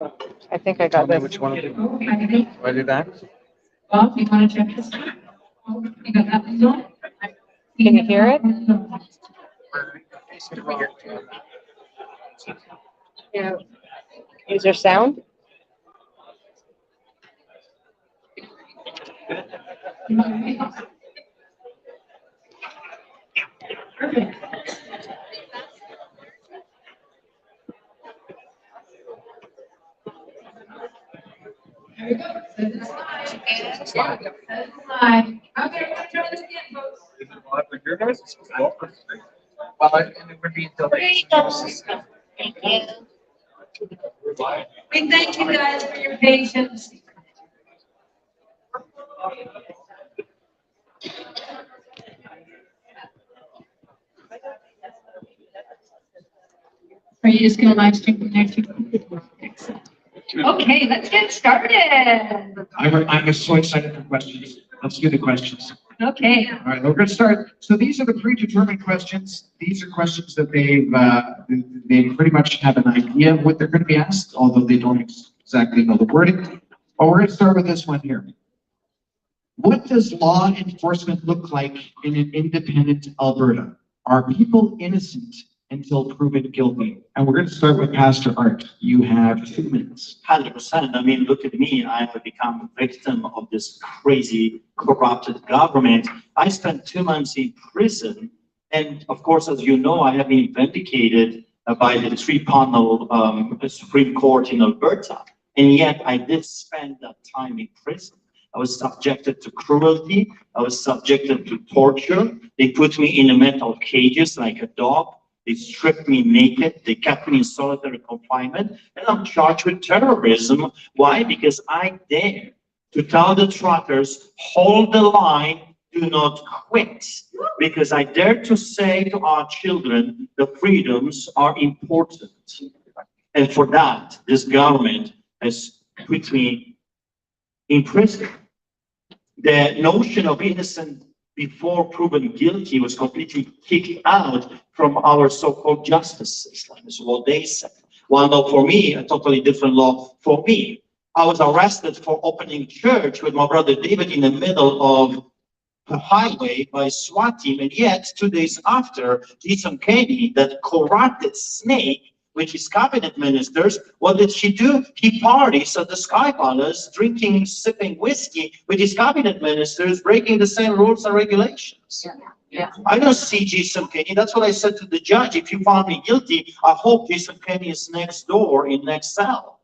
I think I got Tell me this. which one. Do Okay. I do that? Bob, you want to check this out? Oh, you got that one on? Can you hear it? Yeah. Is there sound? Perfect. There we go. Send it slide. Send it slide. Okay, let's try this again, folks. Is it live like your guys? Well, and it would be until Thank you. We thank you guys for your patience. Are you just going to live stream from there too? Excellent. Okay, let's get started. I'm so excited for questions. Let's do the questions. Okay. All right, we're going to start. So these are the predetermined questions. These are questions that they pretty much have an idea of what they're going to be asked, although they don't exactly know the wording. But we're going to start with this one here. What does law enforcement look like in an independent Alberta? Are people innocent until proven guilty? And we're going to start with Pastor Art. You have 2 minutes. 100%. I mean, look at me. I have become a victim of this crazy, corrupted government. I spent 2 months in prison. And of course, as you know, I have been vindicated by the 3-panel Supreme Court in Alberta. And yet I did spend that time in prison. I was subjected to cruelty. I was subjected to torture. They put me in a metal cages like a dog. They stripped me naked. They kept me in solitary confinement. And I'm charged with terrorism. Why? Because I dare to tell the truckers, hold the line, do not quit. Because I dare to say to our children, the freedoms are important. And for that, this government has put me in prison. The notion of innocent before proven guilty was completely kicked out from our so-called justice system, is what they said. One law for me, a totally different law for me. I was arrested for opening church with my brother David in the middle of a highway by SWAT team, and yet 2 days after, Jason Kenney, that corrupted snake, which is cabinet ministers, what did she do? He parties at the Sky Palace, drinking, sipping whiskey with his cabinet ministers, breaking the same rules and regulations. Yeah. I don't see Jason Kenney. That's what I said to the judge. If you found me guilty, I hope Jason Kenney is next door in next cell.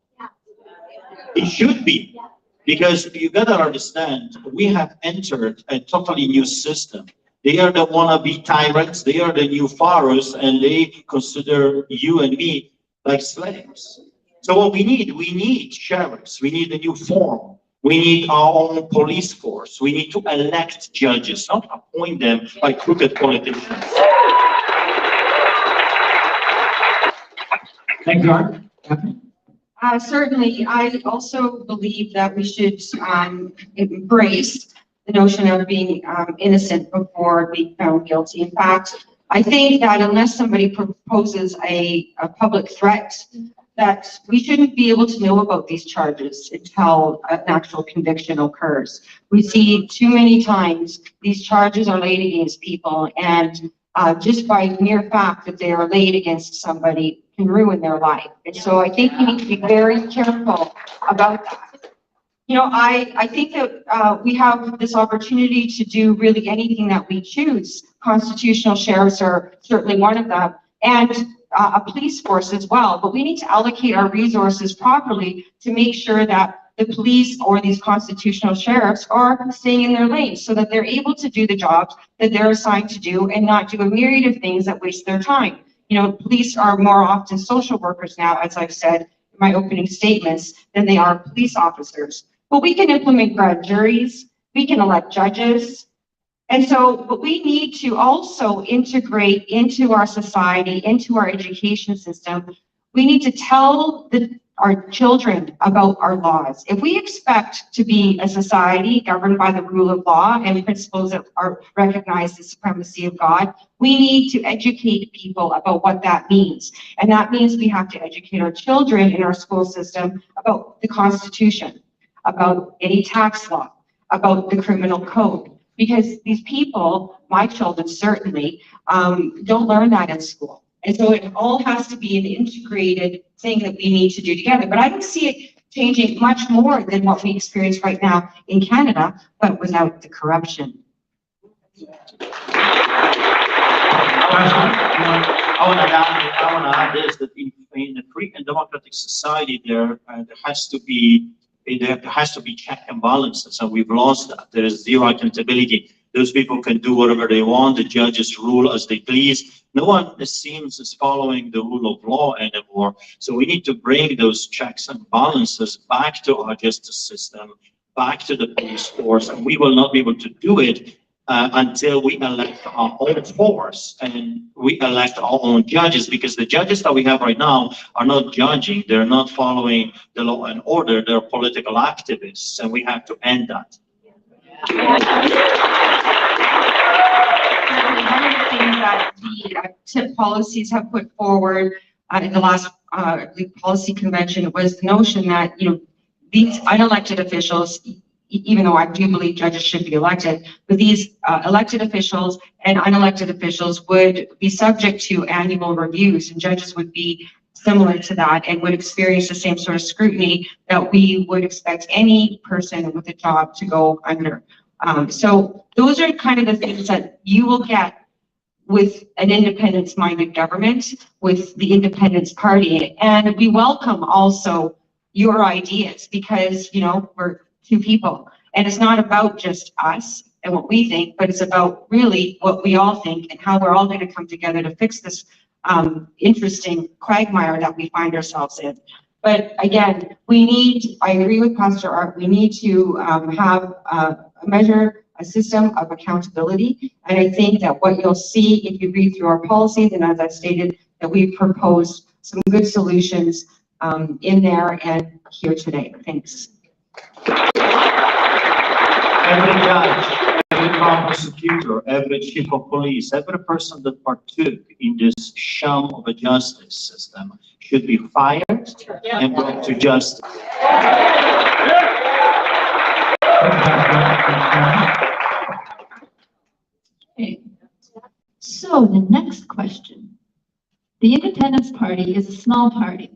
It should be. Because you gotta understand, we have entered a totally new system. They are the wannabe tyrants, they are the new pharaohs, and they consider you and me like slaves. So what we need sheriffs, we need a new form. We need our own police force. We need to elect judges, not appoint them by crooked politicians. Thank you, Art. Certainly, I also believe that we should embrace the notion of being innocent before being found guilty. In fact, I think that unless somebody proposes a public threat, that we shouldn't be able to know about these charges until an actual conviction occurs. We see too many times these charges are laid against people, and just by mere fact that they are laid against somebody can ruin their life. And so I think we need to be very careful about that. You know, I think that we have this opportunity to do really anything that we choose. Constitutional sheriffs are certainly one of them, and a police force as well. But we need to allocate our resources properly to make sure that the police or these constitutional sheriffs are staying in their lane so that they're able to do the jobs that they're assigned to do and not do a myriad of things that waste their time. You know, police are more often social workers now, as I've said in my opening statements, than they are police officers. But we can implement grand juries, we can elect judges. And so, but we need to also integrate into our society, into our education system. We need to tell the our children about our laws. If we expect to be a society governed by the rule of law and principles that are recognize the supremacy of God, we need to educate people about what that means. And that means we have to educate our children in our school system about the Constitution, about any tax law, about the criminal code. Because these people, my children certainly, don't learn that in school. And so it all has to be an integrated thing that we need to do together. But I don't see it changing much more than what we experience right now in Canada, but without the corruption. I want to add this, that in a free and democratic society, there has to be check and balances, and we've lost that. There is zero accountability. Those people can do whatever they want. The judges rule as they please. No one, it seems, is following the rule of law anymore. So we need to bring those checks and balances back to our justice system, back to the police force, and we will not be able to do it until we elect our own force and we elect our own judges, because the judges that we have right now are not judging. They're not following the law and order. They're political activists, and we have to end that. One of the things that the TIP policies have put forward in the last policy convention was the notion that, these unelected officials, even though I do believe judges should be elected, but these elected officials and unelected officials would be subject to annual reviews, and judges would be similar to that and would experience the same sort of scrutiny that we would expect any person with a job to go under. So those are kind of the things that you will get with an independence-minded government, with the Independence Party. And we welcome also your ideas because, we're two people. And it's not about just us and what we think, but it's about really what we all think and how we're all going to come together to fix this interesting quagmire that we find ourselves in. But again, I agree with Pastor Art, we need to have a system of accountability. And I think that what you'll see if you read through our policies, and as I stated, that we've proposed some good solutions in there and here today. Thanks. Every judge, every prosecutor, every chief of police, every person that partook in this sham of a justice system should be fired and brought to justice. Okay. So the next question. The Independence Party is a small party.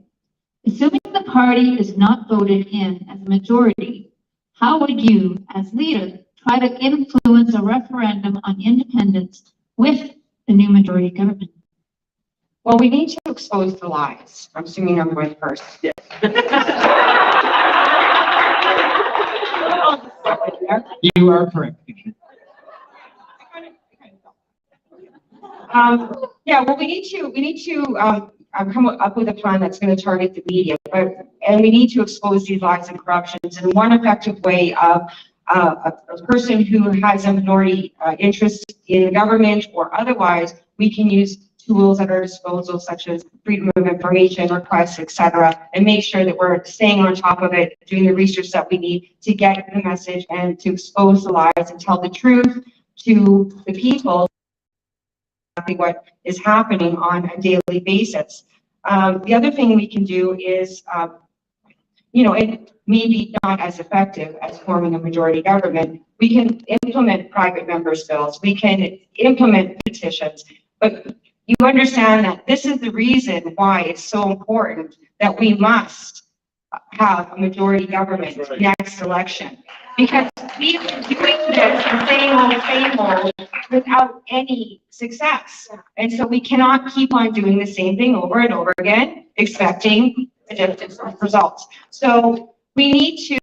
Assuming the party is not voted in as a majority, how would you, as leader, try to influence a referendum on independence with the new majority government? Well, we need to expose the lies. I'm assuming I'm going first. Yeah. You are correct. Yeah, well, we need to come up with a plan that's going to target the media, and we need to expose these lies and corruptions. And one effective way of a person who has a minority interest in government or otherwise, we can use tools at our disposal, such as freedom of information requests, etc., and make sure that we're staying on top of it, doing the research that we need to get the message and to expose the lies and tell the truth to the people. What is happening on a daily basis. The other thing we can do is, it may be not as effective as forming a majority government. We can implement private members' bills. We can implement petitions. But you understand that this is the reason why it's so important that we must have a majority government next election. Because we've been doing this the same old, without any success. And so we cannot keep on doing the same thing over and over again, expecting different results. So we need to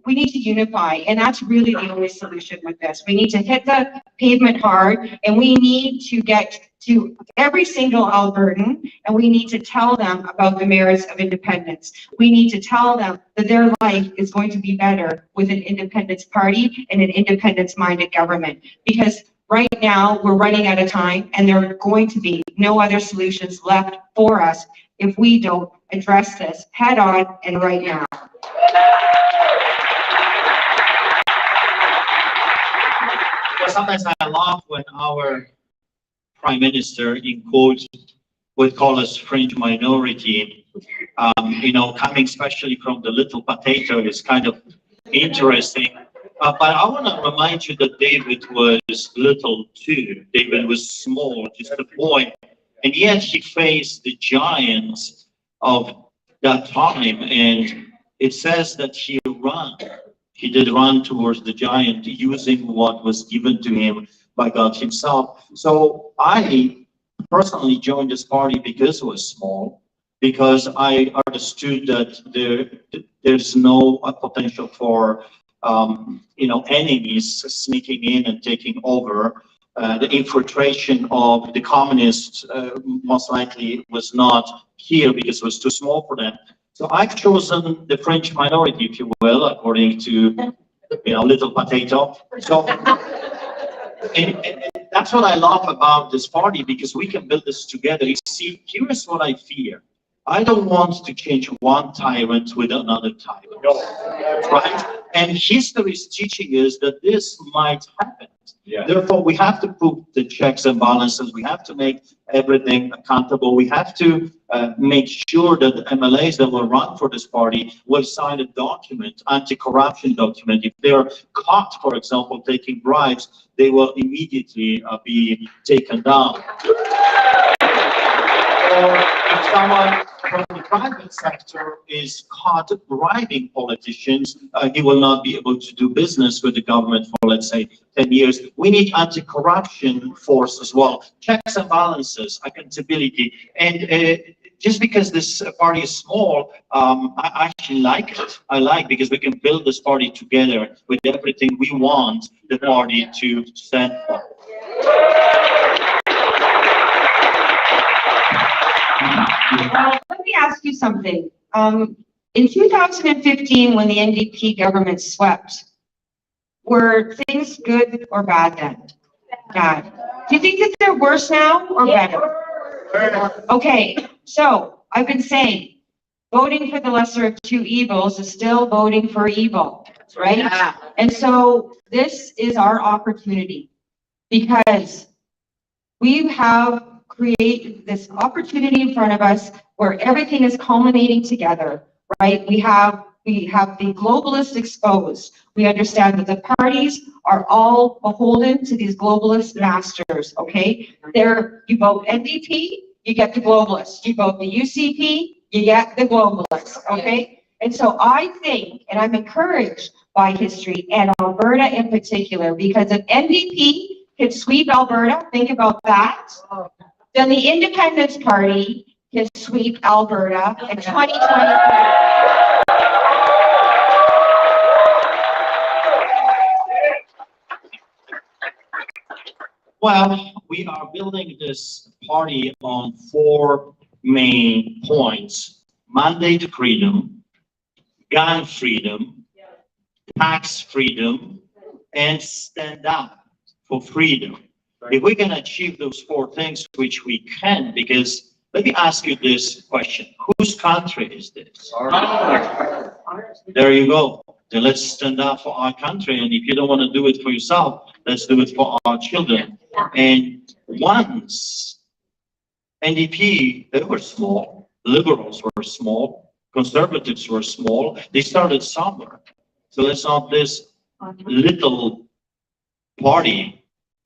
unify, and that's really the only solution with this. We need to hit the pavement hard, and we need to get to every single Albertan, and we need to tell them about the merits of independence. We need to tell them that their life is going to be better with an independence party and an independence-minded government. Because right now, we're running out of time, and there are going to be no other solutions left for us if we don't address this head on and right now. Sometimes I laugh when our prime minister, in quotes, would call us fringe minority. Coming especially from the little potato is kind of interesting. But I want to remind you that David was little too. David was small, just a boy, and yet he faced the giants of that time. And it says that he ran. He did run towards the giant using what was given to him by God himself. So I personally joined this party because it was small, because I understood that there's no potential for enemies sneaking in and taking over. The infiltration of the communists most likely was not here because it was too small for them. So I've chosen the French minority, if you will, according to little potato. So and that's what I love about this party, because we can build this together. You see, here's what I fear. I don't want to change one tyrant with another tyrant, right? And history is teaching us that this might happen. Yeah. Therefore, we have to put the checks and balances. We have to make everything accountable. We have to make sure that the MLAs that will run for this party will sign a document, anti-corruption document. If they're caught, for example, taking bribes, they will immediately be taken down. Or if someone from the private sector is caught bribing politicians, he will not be able to do business with the government for, let's say, 10 years. We need anti-corruption force as well, checks and balances, accountability. And just because this party is small, I actually like it. I like, because we can build this party together with everything we want the party to stand for. Let me ask you something. In 2015, when the NDP government swept, were things good or bad then? Bad. Do you think that they're worse now or better? Okay, so I've been saying, voting for the lesser of two evils is still voting for evil, right? Yeah. And so this is our opportunity, because we have created this opportunity in front of us where everything is culminating together, right? We have the globalists exposed. We understand that the parties are all beholden to these globalist masters, okay? You vote NDP, you get the globalists. You vote the UCP, you get the globalists, okay? And so I think, and I'm encouraged by history, and Alberta in particular, because if NDP can sweep Alberta, think about that, then the Independence Party can sweep Alberta in 2020. Well, we are building this party on 4 main points: mandate freedom, gun freedom, tax freedom, and stand up for freedom. If we can achieve those 4 things, which we can, because let me ask you this question: whose country is this? There you go. Then let's stand up for our country. And if you don't want to do it for yourself, let's do it for our children. And once NDP, they were small, liberals were small, conservatives were small, they started somewhere. So let's not this little party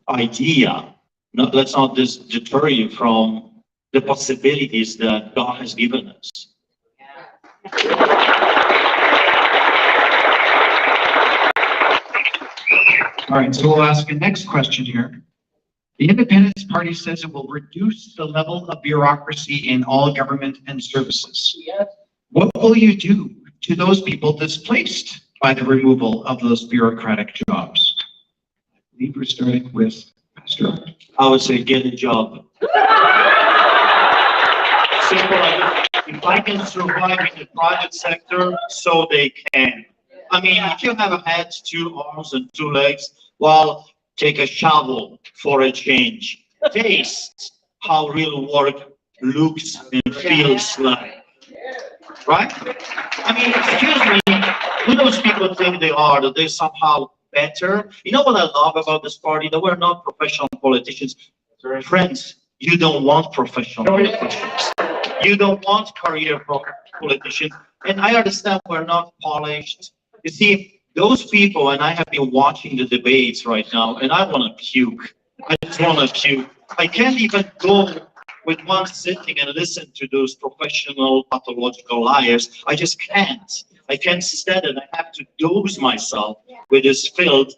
idea, let's not this deter you from the possibilities that God has given us. All right, so we'll ask a next question here. The Independence Party says it will reduce the level of bureaucracy in all government and services. Yes. What will you do to those people displaced by the removal of those bureaucratic jobs? I believe we're starting with Pastor. I would say get a job. Simple like if I can survive in the private sector, so they can. I mean, if you have a head, 2 arms, and 2 legs, well, take a shovel for a change. Taste how real work looks and feels like. Right? I mean, excuse me, who those people think they are, that they're somehow better? You know what I love about this party? That we're not professional politicians. Friends, you don't want professional politicians. You don't want career politicians. And I understand we're not polished. You see, those people, and I have been watching the debates right now, and I want to puke. I just want to puke. I can't even go with one sitting and listen to those professional pathological liars. I just can't. I can't stand it. I have to dose myself with this filth,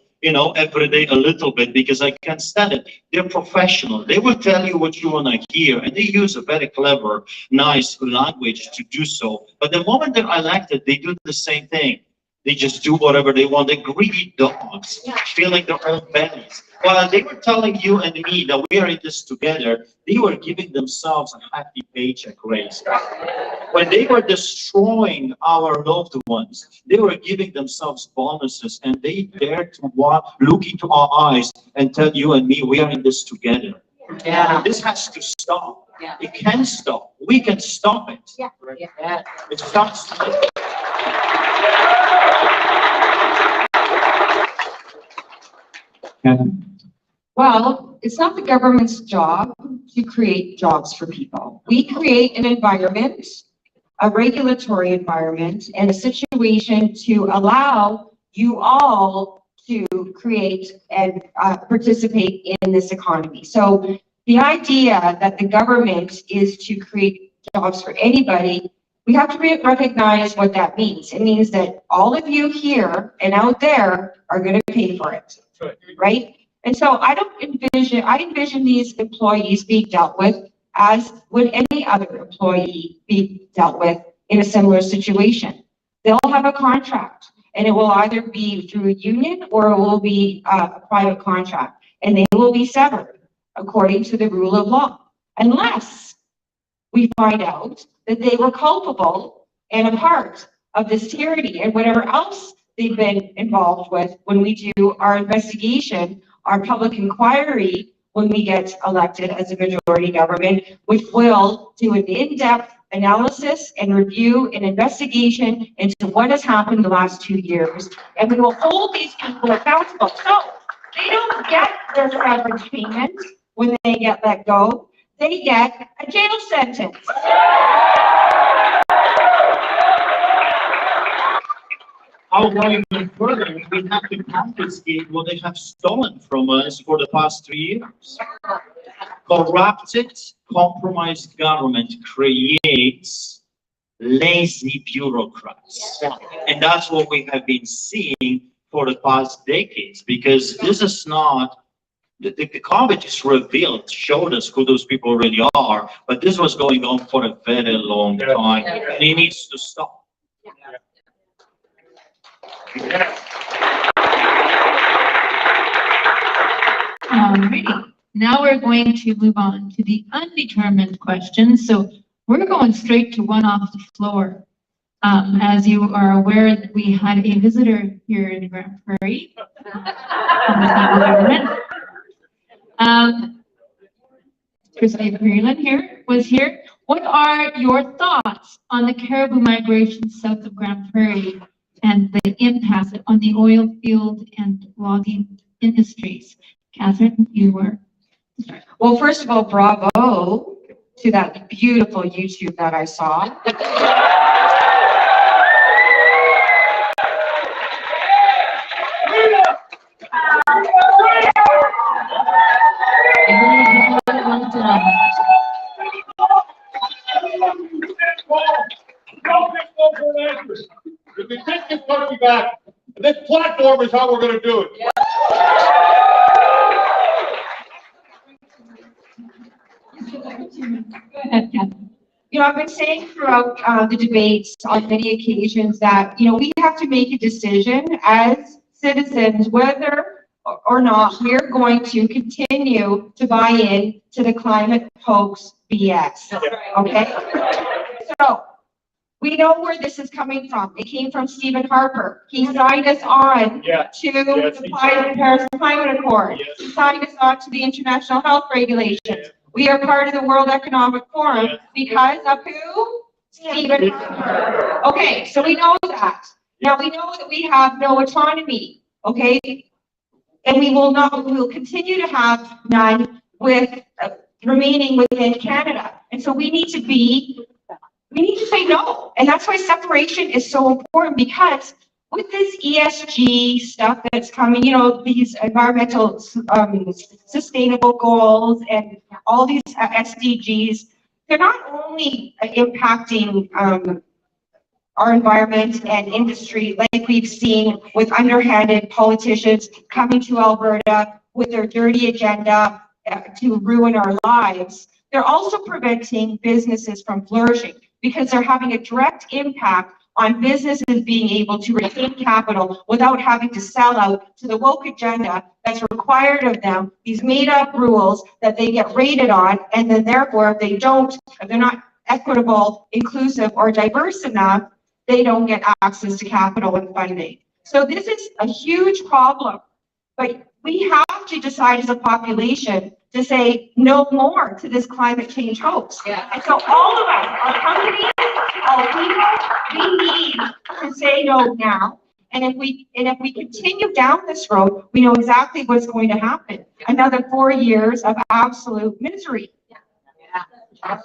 every day a little bit, because I can't stand it. They're professional. They will tell you what you want to hear, and they use a very clever, nice language to do so. But the moment they're elected, they do the same thing. They just do whatever they want. They're greedy dogs, filling their own bellies. While they were telling you and me that we are in this together, they were giving themselves a happy paycheck raise. When they were destroying our loved ones, they were giving themselves bonuses, and they dared to look into our eyes and tell you and me, we are in this together. Yeah. This has to stop. Yeah. It can stop. We can stop it. Yeah. Yeah. It starts today. Well, it's not the government's job to create jobs for people. We create an environment, a regulatory environment, and a situation to allow you all to create and participate in this economy. So the idea that the government is to create jobs for anybody, we have to recognize what that means. It means that all of you here and out there are going to pay for it, right? And so I envision these employees being dealt with as would any other employee be dealt with in a similar situation. They'll have a contract, and it will either be through a union or it will be a private contract, and they will be severed according to the rule of law, unless we find out that they were culpable and a part of this tyranny and whatever else they've been involved with when we do our investigation, our public inquiry, when we get elected as a majority government, which will do an in-depth analysis and review and investigation into what has happened the last 2 years. And we will hold these people accountable. So they don't get their severance payment when they get let go. They get a jail sentence. I'll go even further. We have to confiscate what they have stolen from us for the past 3 years. Corrupted, compromised government creates lazy bureaucrats. And that's what we have been seeing for the past decades, because this is not, the COVID just revealed, showed us who those people really are, but this was going on for a very long time, and it needs to stop. Alrighty, now we're going to move on to the undetermined questions. So we're going straight to one off the floor. As you are aware, we had a visitor here in Grande Prairie. Christine Freeland was here. What are your thoughts on the caribou migration south of Grande Prairie and the impact on the oil field and logging industries? Catherine, you were. Well, first of all, bravo to that beautiful YouTube that I saw. If we take this country back, this platform is how we're going to do it. I've been saying throughout the debates on many occasions that, we have to make a decision as citizens whether or not we're going to continue to buy in to the climate hoax BS. Okay? So, we know where this is coming from. It came from Stephen Harper. He signed us on to the Paris Climate Accord. He signed us on to the international health regulations. We are part of the World Economic Forum because of who? Stephen Harper. Okay, so we know that. Now we know that we have no autonomy, okay? And we will continue to have none with remaining within Canada. And so we need to say no. And that's why separation is so important, because with this ESG stuff that's coming, you know, these environmental sustainable goals and all these SDGs, they're not only impacting our environment and industry, like we've seen with underhanded politicians coming to Alberta with their dirty agenda to ruin our lives. They're also preventing businesses from flourishing because they're having a direct impact on businesses being able to retain capital without having to sell out to the woke agenda that's required of them, these made-up rules that they get rated on, and then therefore if they're not equitable, inclusive, or diverse enough, they don't get access to capital and funding. So this is a huge problem, but we have to decide as a population to say no more to this climate change hoax. Yeah. And so all of us, our companies, our people, we need to say no now. And if we continue down this road, we know exactly what's going to happen. Another 4 years of absolute misery. Yeah.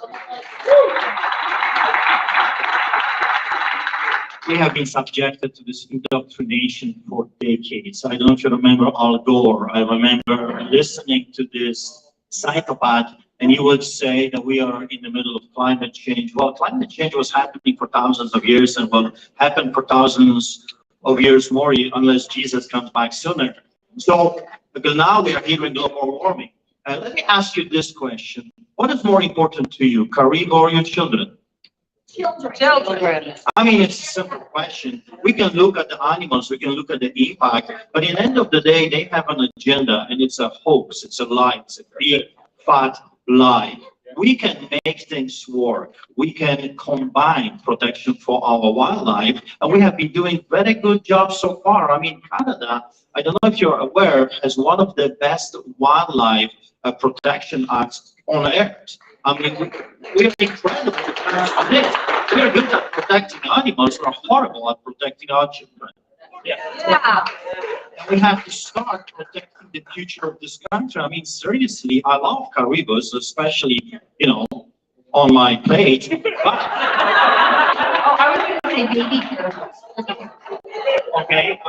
We have been subjected to this indoctrination for decades. I don't know if you remember Al Gore. I remember listening to this psychopath, and he would say that we are in the middle of climate change. Well, climate change was happening for thousands of years and will happen for thousands of years more unless Jesus comes back sooner. So, because now we are hearing global warming. Let me ask you this question. What is more important to you, Carib or your children? Children. I mean, it's a simple question. We can look at the animals, we can look at the impact, but in the end of the day, they have an agenda, and it's a hoax, it's a lie, it's a big, fat lie. We can make things work. We can combine protection for our wildlife, and we have been doing very good job so far. I mean, Canada, I don't know if you're aware, has one of the best wildlife protection acts on earth. I mean, we're incredible in terms of this. We're good at protecting animals. We're horrible at protecting our children. Yeah. We have to start protecting the future of this country. I mean, seriously, I love Caribous, especially, you know, on my plate. But I was going to say baby caribous. okay,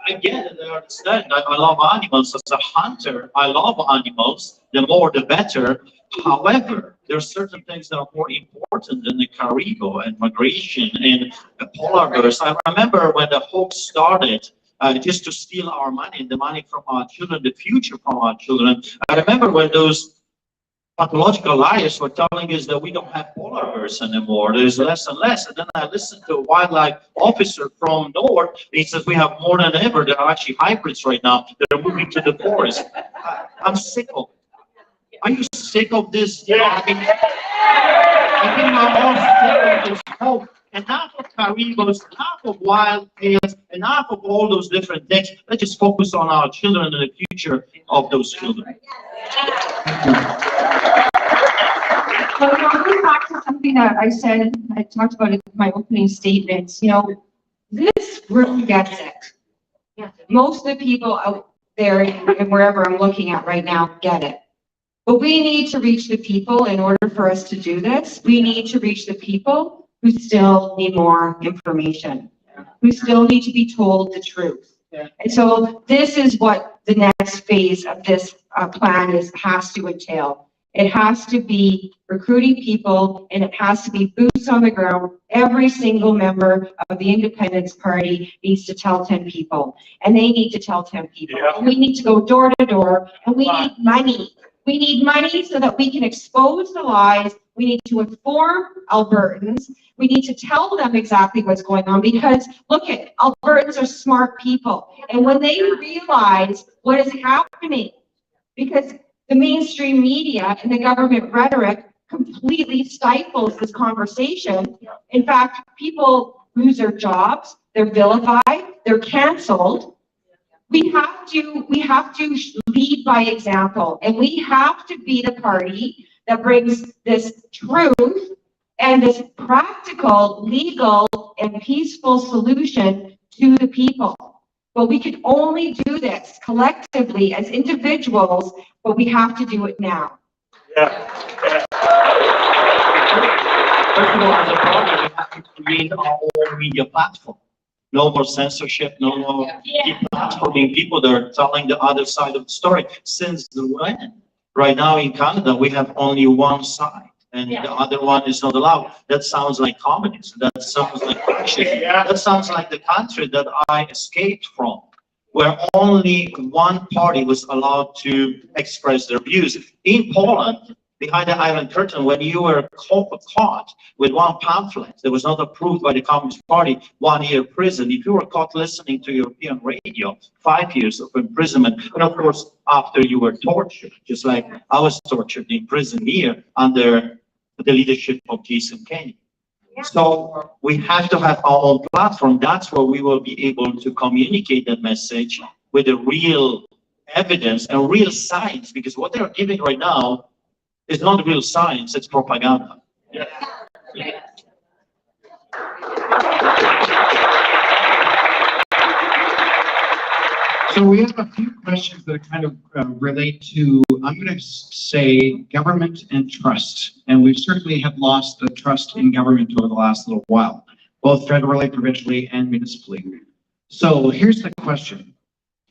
I get it. I understand. I love animals. As a hunter, I love animals. The more, the better. However, there are certain things that are more important than the caribou and migration and the polar bears. I remember when the hoax started, just to steal our money, the money from our children, the future from our children. I remember when those pathological liars were telling us that we don't have polar bears anymore. There's less and less. And then I listened to a wildlife officer from North. He says we have more than ever. There are actually hybrids right now. They're moving to the forest. I'm sick of it. Are you sick of this? Yeah. I think we're all sick of this hope. Enough of caribous, enough of wild tails, enough of all those different things. Let's just focus on our children and the future of those children. So, going back to something that I talked about in my opening statements, this room gets it. Most of the people out there and wherever I'm looking at right now get it. But we need to reach the people in order for us to do this. We need to reach the people who still need more information, who still need to be told the truth. And so this is what the next phase of this plan has to entail. It has to be recruiting people, and it has to be boots on the ground. Every single member of the Independence Party needs to tell 10 people, and they need to tell 10 people. Yeah. And we need to go door to door, and we need money. We need money so that we can expose the lies. We need to inform Albertans. We need to tell them exactly what's going on, because look at Albertans are smart people. And when they realize what is happening, because the mainstream media and the government rhetoric completely stifles this conversation. In fact, people lose their jobs, they're vilified, they're canceled. We have to lead by example, and we have to be the party that brings this truth and this practical, legal, and peaceful solution to the people. But we can only do this collectively as individuals, but we have to do it now. Yeah. First of all, as a party, we have to create our own media platform. No more censorship, no more platforming people that are telling the other side of the story. Since when? Right now in Canada, we have only one side, and the other one is not allowed. That sounds like communism. That sounds like fascism. That sounds like the country that I escaped from, where only one party was allowed to express their views. In Poland, behind the Iron Curtain, when you were caught with one pamphlet that was not approved by the Communist Party, 1 year prison. If you were caught listening to European radio, 5 years of imprisonment. And of course, after you were tortured, just like I was tortured in prison here under the leadership of Jason Kenney. So we have to have our own platform. That's where we will be able to communicate that message with the real evidence and real science, because what they're giving right now is not real science, it's propaganda. Yeah. So we have a few questions that kind of relate to, I'm going to say, government and trust. And we certainly have lost the trust in government over the last little while, both federally, provincially, and municipally. So here's the question.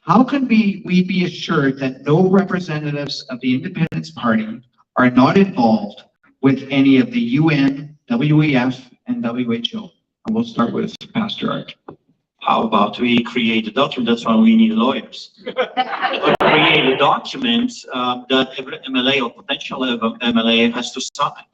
How can we be assured that no representatives of the Independence Party are not involved with any of the UN, WEF, and WHO? And we'll start with Pastor Art. How about we create a document? That's why we need lawyers. We create a document that every MLA or potential MLA has to sign.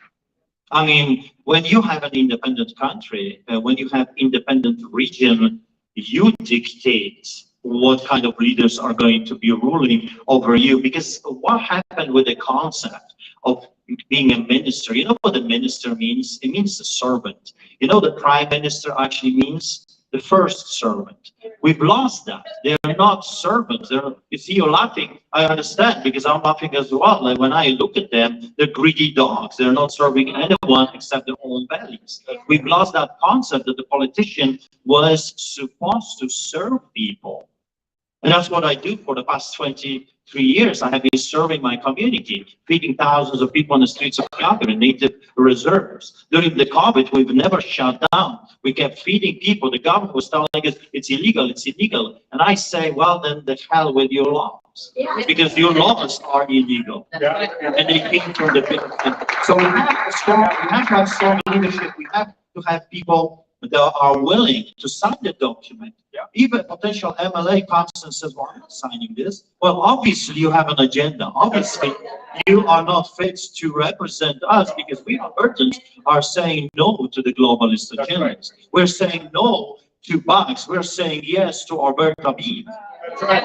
I mean, when you have an independent country, when you have independent region, you dictate what kind of leaders are going to be ruling over you. Because what happened with the concept of being a minister? You know what a minister means? It means a servant. You know, the prime minister actually means the first servant. We've lost that. They're not servants. You see, you're laughing. I understand, because I'm laughing as well. Like when I look at them, they're greedy dogs. They're not serving anyone except their own bellies. We've lost that concept that the politician was supposed to serve people. And that's what I do for the past 23 years. I have been serving my community, feeding thousands of people on the streets of Calgary, native reserves. During the COVID, we've never shut down. We kept feeding people. The government was telling us it's illegal, it's illegal. And I say, well, then the hell with your laws. Because your laws are illegal. Yeah. And they came from the big. So we have to have strong leadership. We have to have people that are willing to sign the document. Yeah. Even potential MLA comes and says, well, I'm not signing this. Well, obviously you have an agenda. Obviously you are not fit to represent us, because we Albertans are saying no to the globalist agendas. Right. We're saying no to bugs. We're saying yes to Alberta beef. That's right.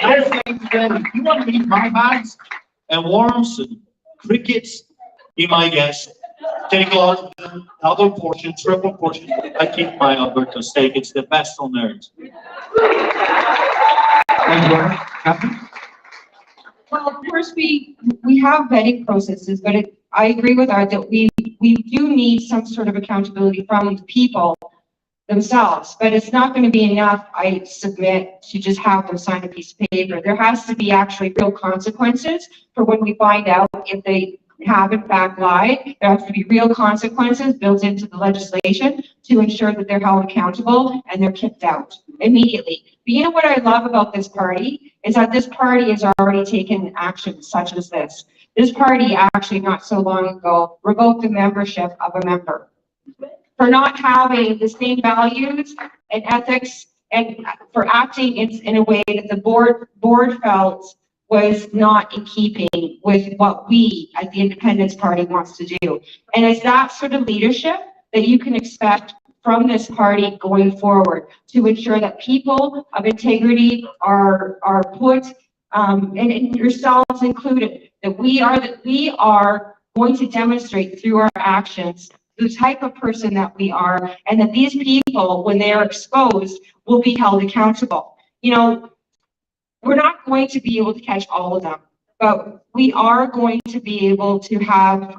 And I'm saying to them, if you want to eat my bugs and worms and crickets, be my guest. Take a lot of them, double portion, triple portion. I keep my Alberta steak. It's the best on earth. Well, of course, we have vetting processes, but I agree with Art that we do need some sort of accountability from the people themselves, but it's not going to be enough, I submit, to just have them sign a piece of paper. There has to be actually real consequences for when we find out if they have in fact lied. There has to be real consequences built into the legislation to ensure that they're held accountable and they're kicked out immediately. But you know what I love about this party is that this party has already taken action such as this. This party actually not so long ago revoked the membership of a member for not having the same values and ethics, and for acting in a way that the board felt was not in keeping with what we at the Independence Party wants to do. And it's that sort of leadership that you can expect from this party going forward to ensure that people of integrity are put, and yourselves included, that we are going to demonstrate through our actions the type of person that we are, and that these people, when they are exposed, will be held accountable. You know, we're not going to be able to catch all of them, but we are going to be able to have,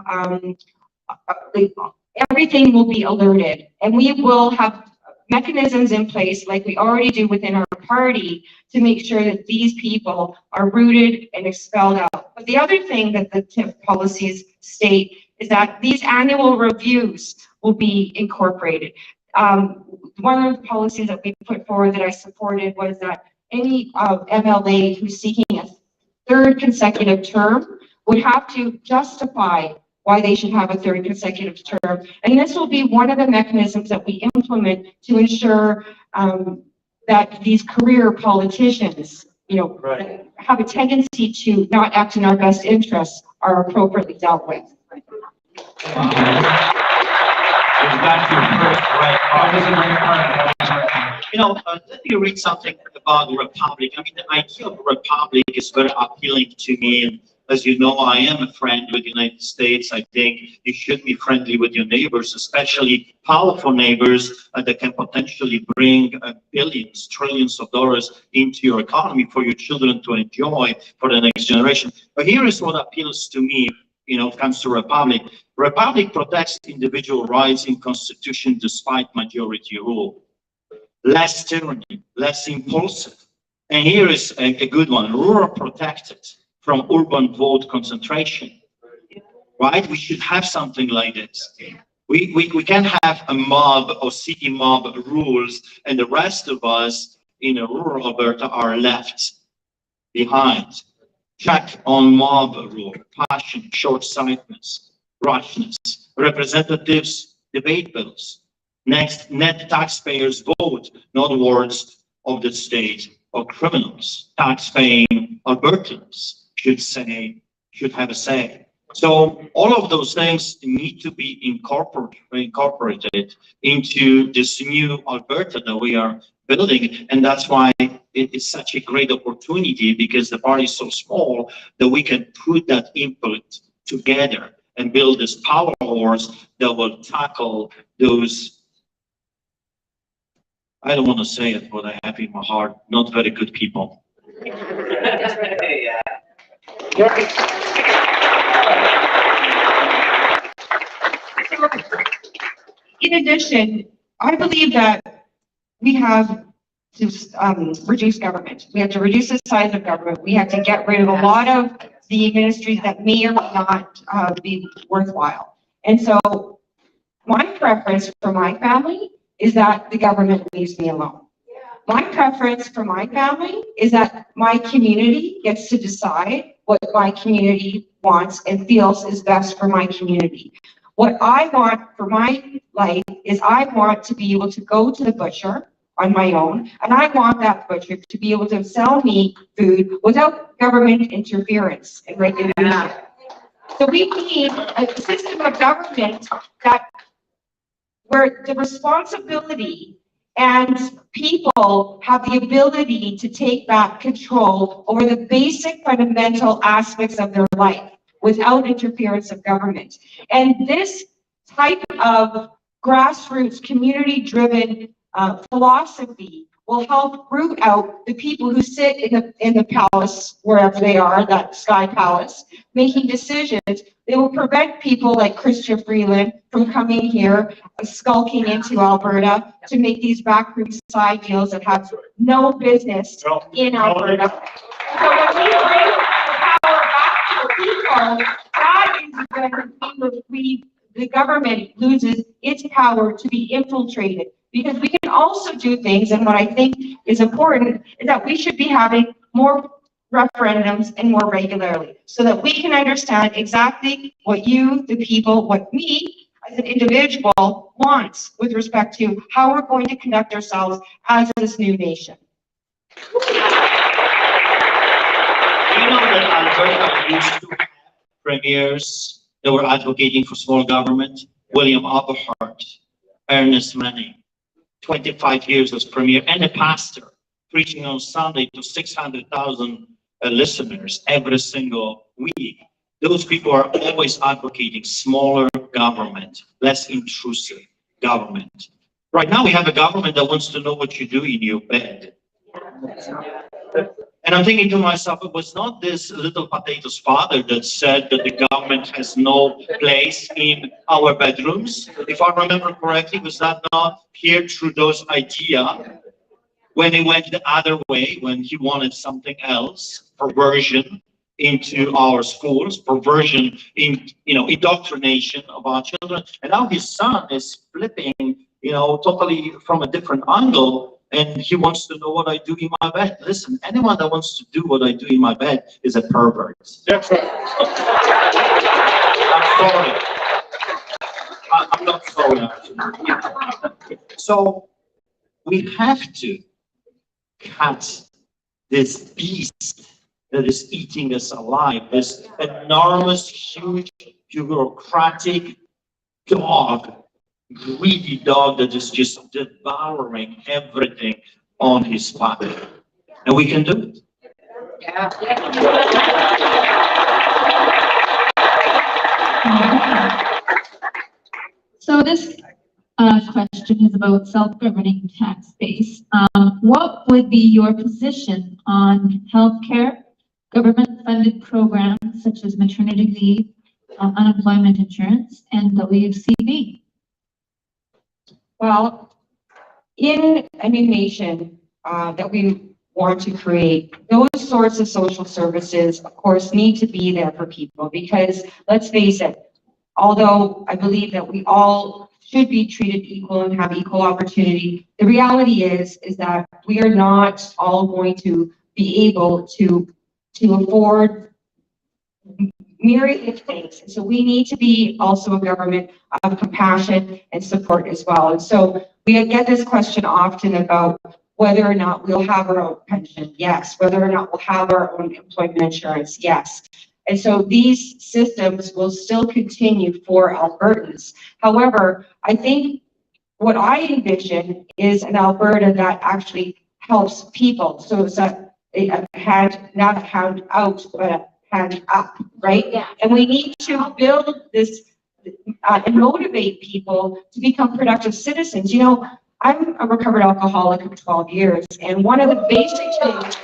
everything will be alerted, and we will have mechanisms in place like we already do within our party to make sure that these people are rooted and expelled out. But the other thing that the TIF policies state is that these annual reviews will be incorporated. One of the policies that we put forward that I supported was that any MLA who's seeking a third consecutive term would have to justify why they should have a third consecutive term. And this will be one of the mechanisms that we implement to ensure that these career politicians, that have a tendency to not act in our best interests are appropriately dealt with. Let me read something about the Republic. I mean, the idea of a Republic is very appealing to me. And as you know, I am a friend with the United States. I think you should be friendly with your neighbors, especially powerful neighbors that can potentially bring billions, trillions of dollars into your economy for your children to enjoy for the next generation. But here is what appeals to me, when it comes to Republic. Republic protects individual rights in Constitution despite majority rule. Less tyranny, less impulsive. And here is a good one, rural protected from urban vote concentration, right? We should have something like this. We can have a mob or city mob rules, and the rest of us in rural Alberta are left behind. Check on mob rule, passion, short-sightedness, rashness. Representatives debate bills. Next, net taxpayers vote, not wards of the state or criminals. Tax-paying Albertans should have a say. So all of those things need to be incorporated into this new Alberta that we are building. And that's why it is such a great opportunity, because the party is so small that we can put that input together and build this power horse that will tackle those, I don't want to say it, but I have in my heart, not very good people. In addition, I believe that we have to reduce government. We have to reduce the size of government. We have to get rid of a lot of the ministries that may or may not be worthwhile. And so my preference for my family is that the government leaves me alone. My preference for my family is that my community gets to decide what my community wants and feels is best for my community. What I want for my life is I want to be able to go to the butcher on my own, and I want that butcher to be able to sell me food without government interference and regulation. So we need a system of government where the responsibility and people have the ability to take back control over the basic fundamental aspects of their life without interference of government. And this type of grassroots, community-driven philosophy will help root out the people who sit in the palace, wherever they are, that sky palace, making decisions. They will prevent people like Chrystia Freeland from coming here, skulking into Alberta to make these backroom side deals that have no business in Alberta. So when we bring the power back to the people, that is when the government loses its power to be infiltrated. Because we can also do things, and what I think is important is that we should be having more referendums and more regularly, so that we can understand exactly what you, the people, what me, as an individual, wants with respect to how we're going to conduct ourselves as this new nation. You know that Alberta used to have premiers that were advocating for small government? William Aberhart, Ernest Manning. 25 years as premier and a pastor, preaching on Sunday to 600,000 listeners every single week. Those people are always advocating smaller government, less intrusive government. Right now we have a government that wants to know what you do in your bed. And I'm thinking to myself, it was not this little potato's father that said that the government has no place in our bedrooms. If I remember correctly, was that not Pierre Trudeau's idea when he went the other way, when he wanted something else, perversion into our schools, perversion in, indoctrination of our children. And now his son is flipping, totally from a different angle. And he wants to know what I do in my bed. Listen, anyone that wants to do what I do in my bed is a pervert. That's right. I'm sorry. I'm not sorry, actually. So we have to cut this beast that is eating us alive, this enormous, huge, bureaucratic dog, greedy dog that is just devouring everything on his path. And we can do it. So this question is about self-governing tax base. What would be your position on healthcare, government-funded programs such as maternity leave, unemployment insurance, and WCB? Well, in a new nation that we want to create, those sorts of social services, of course, need to be there for people because, let's face it, although I believe that we all should be treated equal and have equal opportunity, the reality is that we are not all going to be able to afford myriad of things. So we need to be also a government of compassion and support as well. And so we get this question often about whether or not we'll have our own pension. Yes. Whether or not we'll have our own employment insurance. Yes. And so these systems will still continue for Albertans. However, I think what I envision is an Alberta that actually helps people. So it's a hand, not a hand out, but a hand up, right? Yeah. And we need to build this and motivate people to become productive citizens. I'm a recovered alcoholic of 12 years, and one of the basic things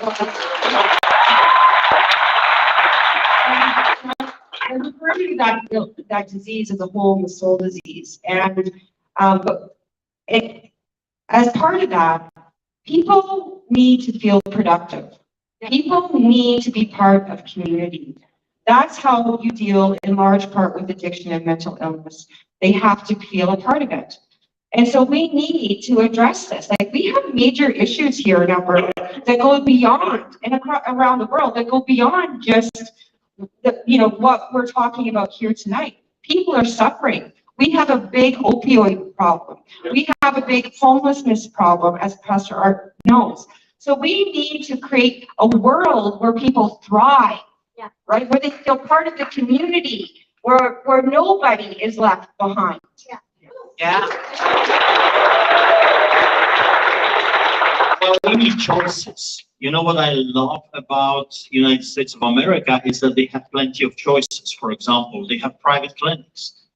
and referring to that disease as a whole, the soul disease. And as part of that, people need to feel productive. People need to be part of community. That's how you deal in large part with addiction and mental illness. They have to feel a part of it. And so we need to address this. Like, we have major issues here in Alberta that go beyond, and around the world, that go beyond just what we're talking about here tonight. People are suffering. We have a big opioid problem. We have a big homelessness problem, as Pastor Art knows. So we need to create a world where people thrive, right? Where they feel part of the community, where nobody is left behind. Yeah. Well, we need choices. You know what I love about the United States of America is that they have plenty of choices. For example, they have private clinics.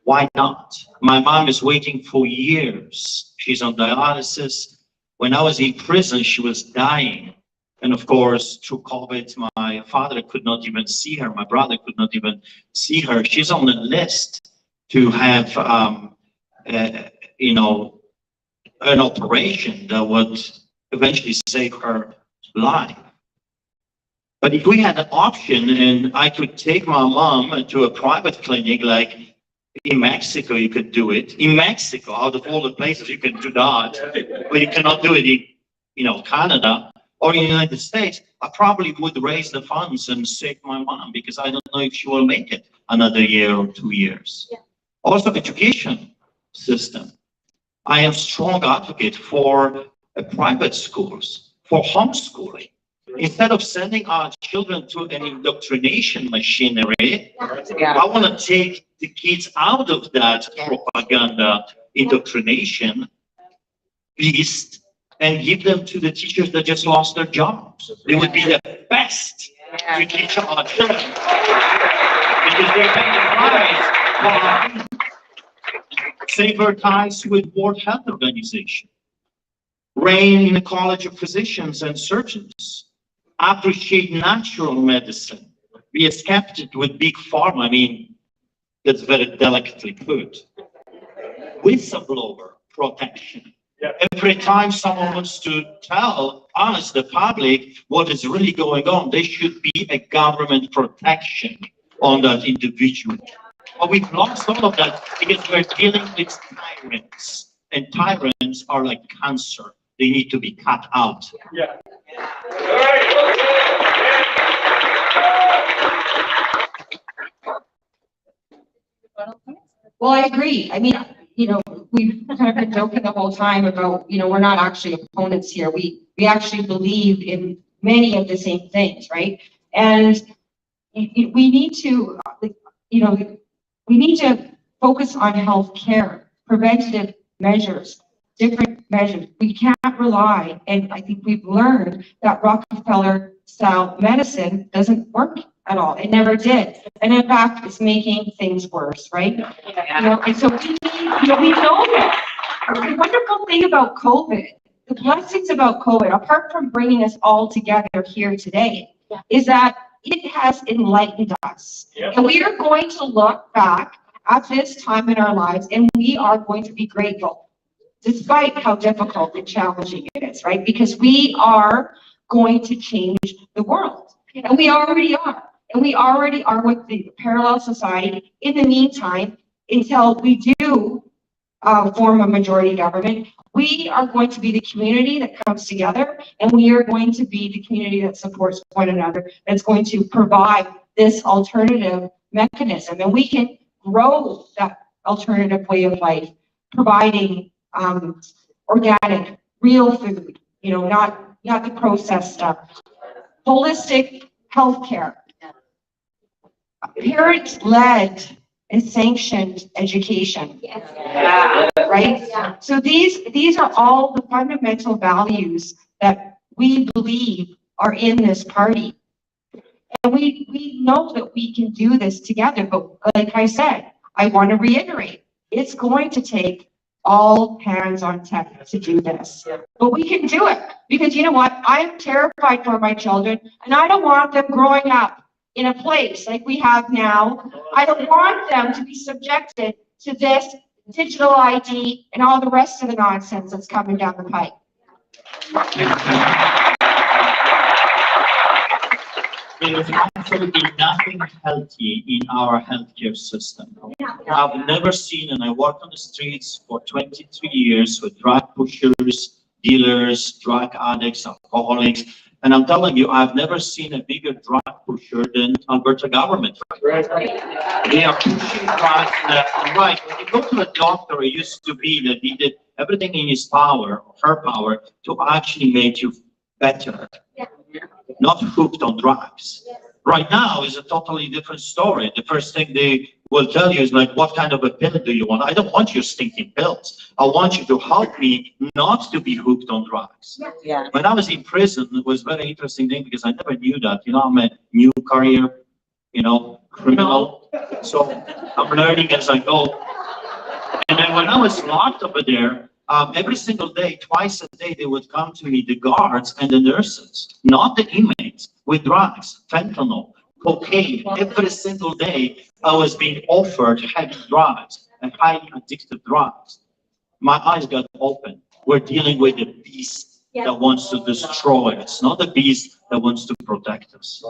Why not? My mom is waiting for years. She's on dialysis. When I was in prison, she was dying. And of course, through COVID, my father could not even see her. My brother could not even see her. She's on the list to have, an operation that would eventually save her life. But if we had an option and I could take my mom to a private clinic, like in Mexico, you could do it. In Mexico, out of all the places you can do that, but you cannot do it in, Canada or in the United States, I probably would raise the funds and save my mom because I don't know if she will make it another year or 2 years. Yeah. Also, education system. I am strong advocate for private schools, for homeschooling. Instead of sending our children to an indoctrination machinery, I want to take the kids out of that propaganda indoctrination beast and give them to the teachers that just lost their jobs. They would be the best to teach our children because they're recognized safer ties with World Health Organization, reign in the College of Physicians and Surgeons, appreciate natural medicine. We escaped it with big pharma. I mean, that's very delicately put. Whistleblower protection. Yeah. Every time someone wants to tell us, the public, what is really going on, there should be a government protection on that individual. But we've lost all of that because we're dealing with tyrants, and tyrants are like cancer. They need to be cut out. Yeah. Well, I agree. I mean, we've kind of been joking the whole time about, we're not actually opponents here. We actually believe in many of the same things, right? And we need to, we need to focus on healthcare, preventative measures, different measures. We can't rely, and I think we've learned that Rockefeller-style medicine doesn't work at all. It never did. And in fact, it's making things worse, right? And so we need, we know that. The wonderful thing about COVID, the blessings about COVID, apart from bringing us all together here today, is that it has enlightened us. Yeah. And we are going to look back at this time in our lives, and we are going to be grateful, despite how difficult and challenging it is, right? Because we are going to change the world. And we already are. And we already are with the parallel society. In the meantime, until we do form a majority government, we are going to be the community that comes together, and we are going to be the community that supports one another, that's going to provide this alternative mechanism. And we can grow that alternative way of life, providing organic, real food, not the processed stuff. Holistic healthcare. Parent-led and sanctioned education. Right? Yeah. So these are all the fundamental values that we believe are in this party. And we know that we can do this together, but like I said, I want to reiterate, it's going to take all hands on deck to do this. But we can do it, because you know what? I'm terrified for my children, and I don't want them growing up in a place like we have now. I don't want them to be subjected to this digital ID and all the rest of the nonsense that's coming down the pipe. There is absolutely nothing healthy in our healthcare system. I've never seen, and I worked on the streets for 23 years with drug pushers, dealers, drug addicts, alcoholics, and I'm telling you, I've never seen a bigger drug pusher than Alberta government. They are pushing drugs left and right. When you go to a doctor, it used to be that he did everything in his power, or her power, to actually make you better. Not hooked on drugs. Right now is a totally different story. The first thing they will tell you is like, what kind of a pill do you want? I don't want your stinking pills. I want you to help me not to be hooked on drugs. Yeah. When I was in prison, it was a very interesting thing because I never knew that. I'm a new career, criminal. So I'm learning as I go. And then when I was locked over there, every single day, twice a day, they would come to me, the guards and the nurses, not the inmates, with drugs, fentanyl, cocaine. Every single day, I was being offered heavy drugs and highly addictive drugs. My eyes got open. We're dealing with a beast that wants to destroy us, not a beast that wants to protect us.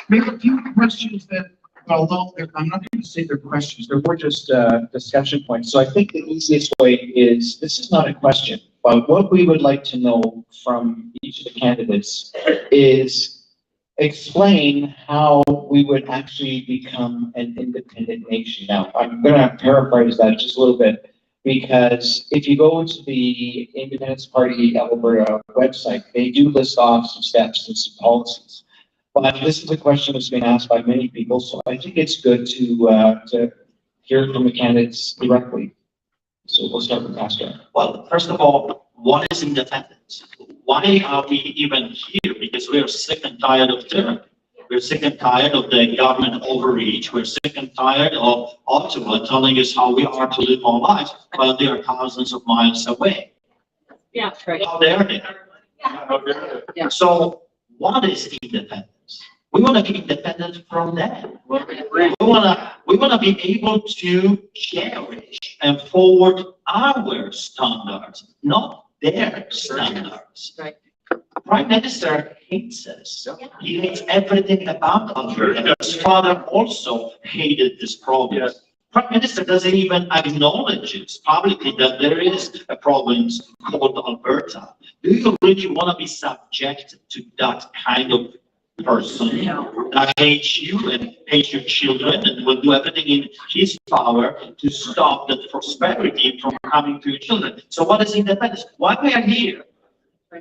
We have a few questions that, although I'm not going to say they're questions, they're more just discussion points. So I think the easiest way is, this is not a question, but what we would like to know from each of the candidates is explain how we would actually become an independent nation. Now, I'm going to paraphrase that just a little bit, because if you go to the Independence Party of Alberta website, they do list off some steps and some policies. But this is a question that's been asked by many people, so I think it's good to hear from the candidates directly. So we'll start with Pastor. Well, first of all, what is independence? Why are we even here? Because we are sick and tired of tyranny. We're sick and tired of the government overreach. We're sick and tired of Ottawa telling us how we are to live our lives, while they are thousands of miles away. Yeah, right. How dare they? Yeah. So what is independence? We want to be independent from them. We wanna be able to cherish and forward our standards, not their standards. Right. Prime Minister hates us. He hates everything about Alberta. His father also hated this problem. Yes. Prime Minister doesn't even acknowledge it publicly that there is a province called Alberta. Do you really want to be subjected to that kind of person that hates you and hates your children and will do everything in his power to stop the prosperity from coming to your children? So what is independence? Why we are here?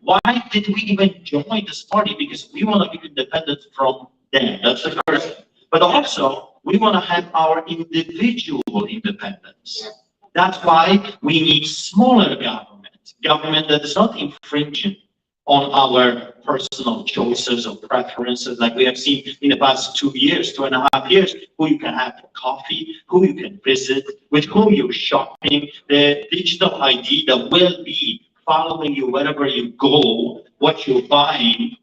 Why did we even join this party? Because we want to be independent from them. That's the first thing. But also, we want to have our individual independence. That's why we need smaller government that is not infringing on our personal choices or preferences, like we have seen in the past 2 years, 2.5 years, who you can have coffee, who you can visit, with whom you're shopping, the digital ID that will be following you wherever you go, what you're buying,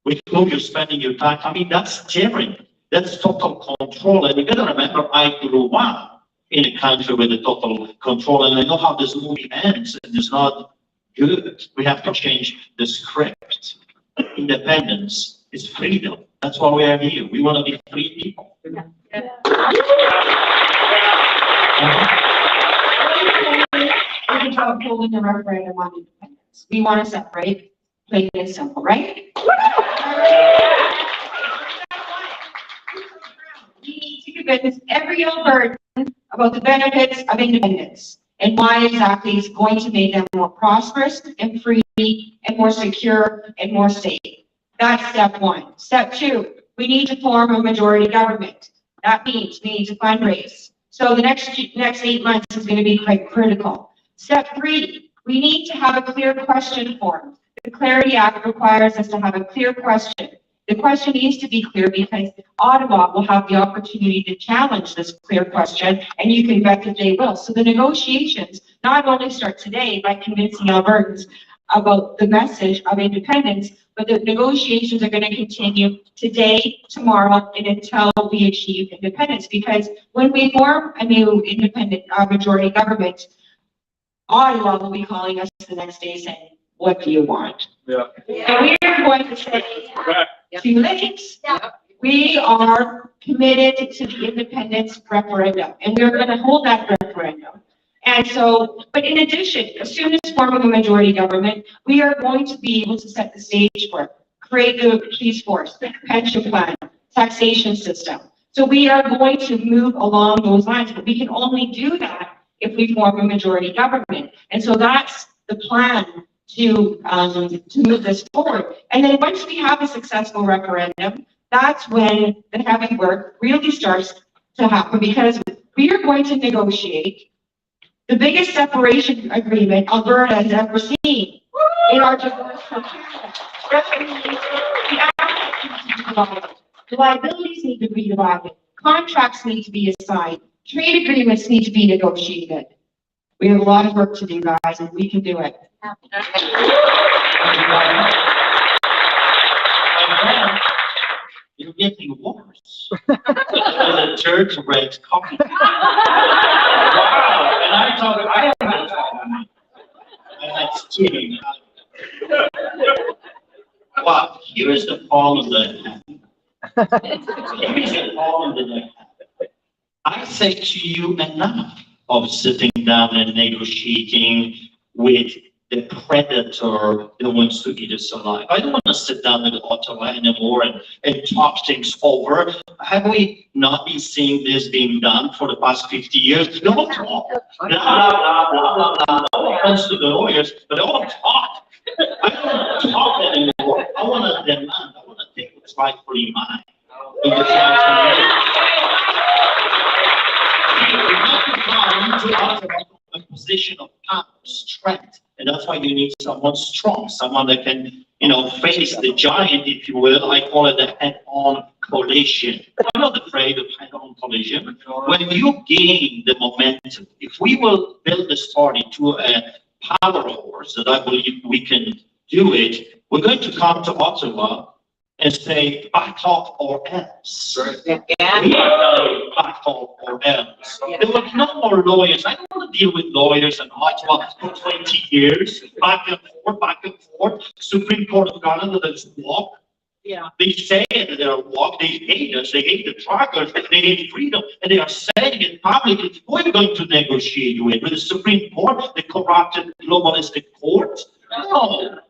with whom you're spending your time. I mean, that's tyranny. That's total control. And you gotta remember, I grew up in a country with a total control, and I know how this movie ends, and it's not good. We have to change the script. Independence is freedom. That's why we are here. We want to be free people. We talk holding a referendum on independence. We want to separate, plain and simple, right? We need to convince every Albertan about the benefits of independence and why exactly it's going to make them more prosperous and free and more secure and more safe. That's step one. Step two, we need to form a majority government. That means we need to fundraise. So the next 8 months is going to be quite critical. Step three, we need to have a clear question form. The Clarity Act requires us to have a clear question. The question needs to be clear because Ottawa will have the opportunity to challenge this clear question, and you can bet that they will. So the negotiations not only start today by convincing Albertans about the message of independence, but the negotiations are going to continue today, tomorrow, and until we achieve independence. Because when we form a new independent majority government, Ottawa will be calling us the next day saying, "What do you want?" Yeah. And we are going to say, too late. We are committed to the independence referendum, and we're going to hold that referendum. And so, but in addition, as soon as forming a majority government, we are going to be able to set the stage for it, create the police force, pension plan, taxation system. So we are going to move along those lines, but we can only do that if we form a majority government. And so that's the plan to move this forward. And then once we have a successful referendum, that's when the heavy work really starts to happen, because we are going to negotiate the biggest separation agreement Alberta has ever seen in our divorce from Canada. That means the assets need to be divided, the liabilities need to be divided, contracts need to be assigned, trade agreements need to be negotiated. We have a lot of work to do, guys, and we can do it. You're getting worse. The church breaks coffee. Wow. And I thought I had coffee. And that's kidding. Wow, here's the problem that happened. Here's the problem that happened. I say to you, enough of sitting down and negotiating with the predator that wants to eat us alive. I don't want to sit down with Ottawa anymore and talk things over. Have we not been seeing this being done for the past 50 years? They all talk. Blah, blah, blah, blah, blah, blah. No offense to the lawyers, but they all talk. I don't want to talk anymore. I want to demand. I want to take what's rightfully mine. In the a position of power, strength, and that's why you need someone strong, someone that can, face the giant, if you will. I call it a head-on collision. I'm not afraid of head-on collision. When you gain the momentum, if we will build this party to a power of ours that I believe we can do it, we're going to come to Ottawa and say, back off or else. Yeah. We are going back off or else. There will be no more lawyers. I don't want to deal with lawyers in Ottawa for 20 years, back and forth. Supreme Court of Canada, that's walk. Yeah. They say that they're walk, they hate us, they hate the truckers, they hate freedom, and they are saying it publicly. We're going to negotiate with the Supreme Court, the corrupted globalistic court. No.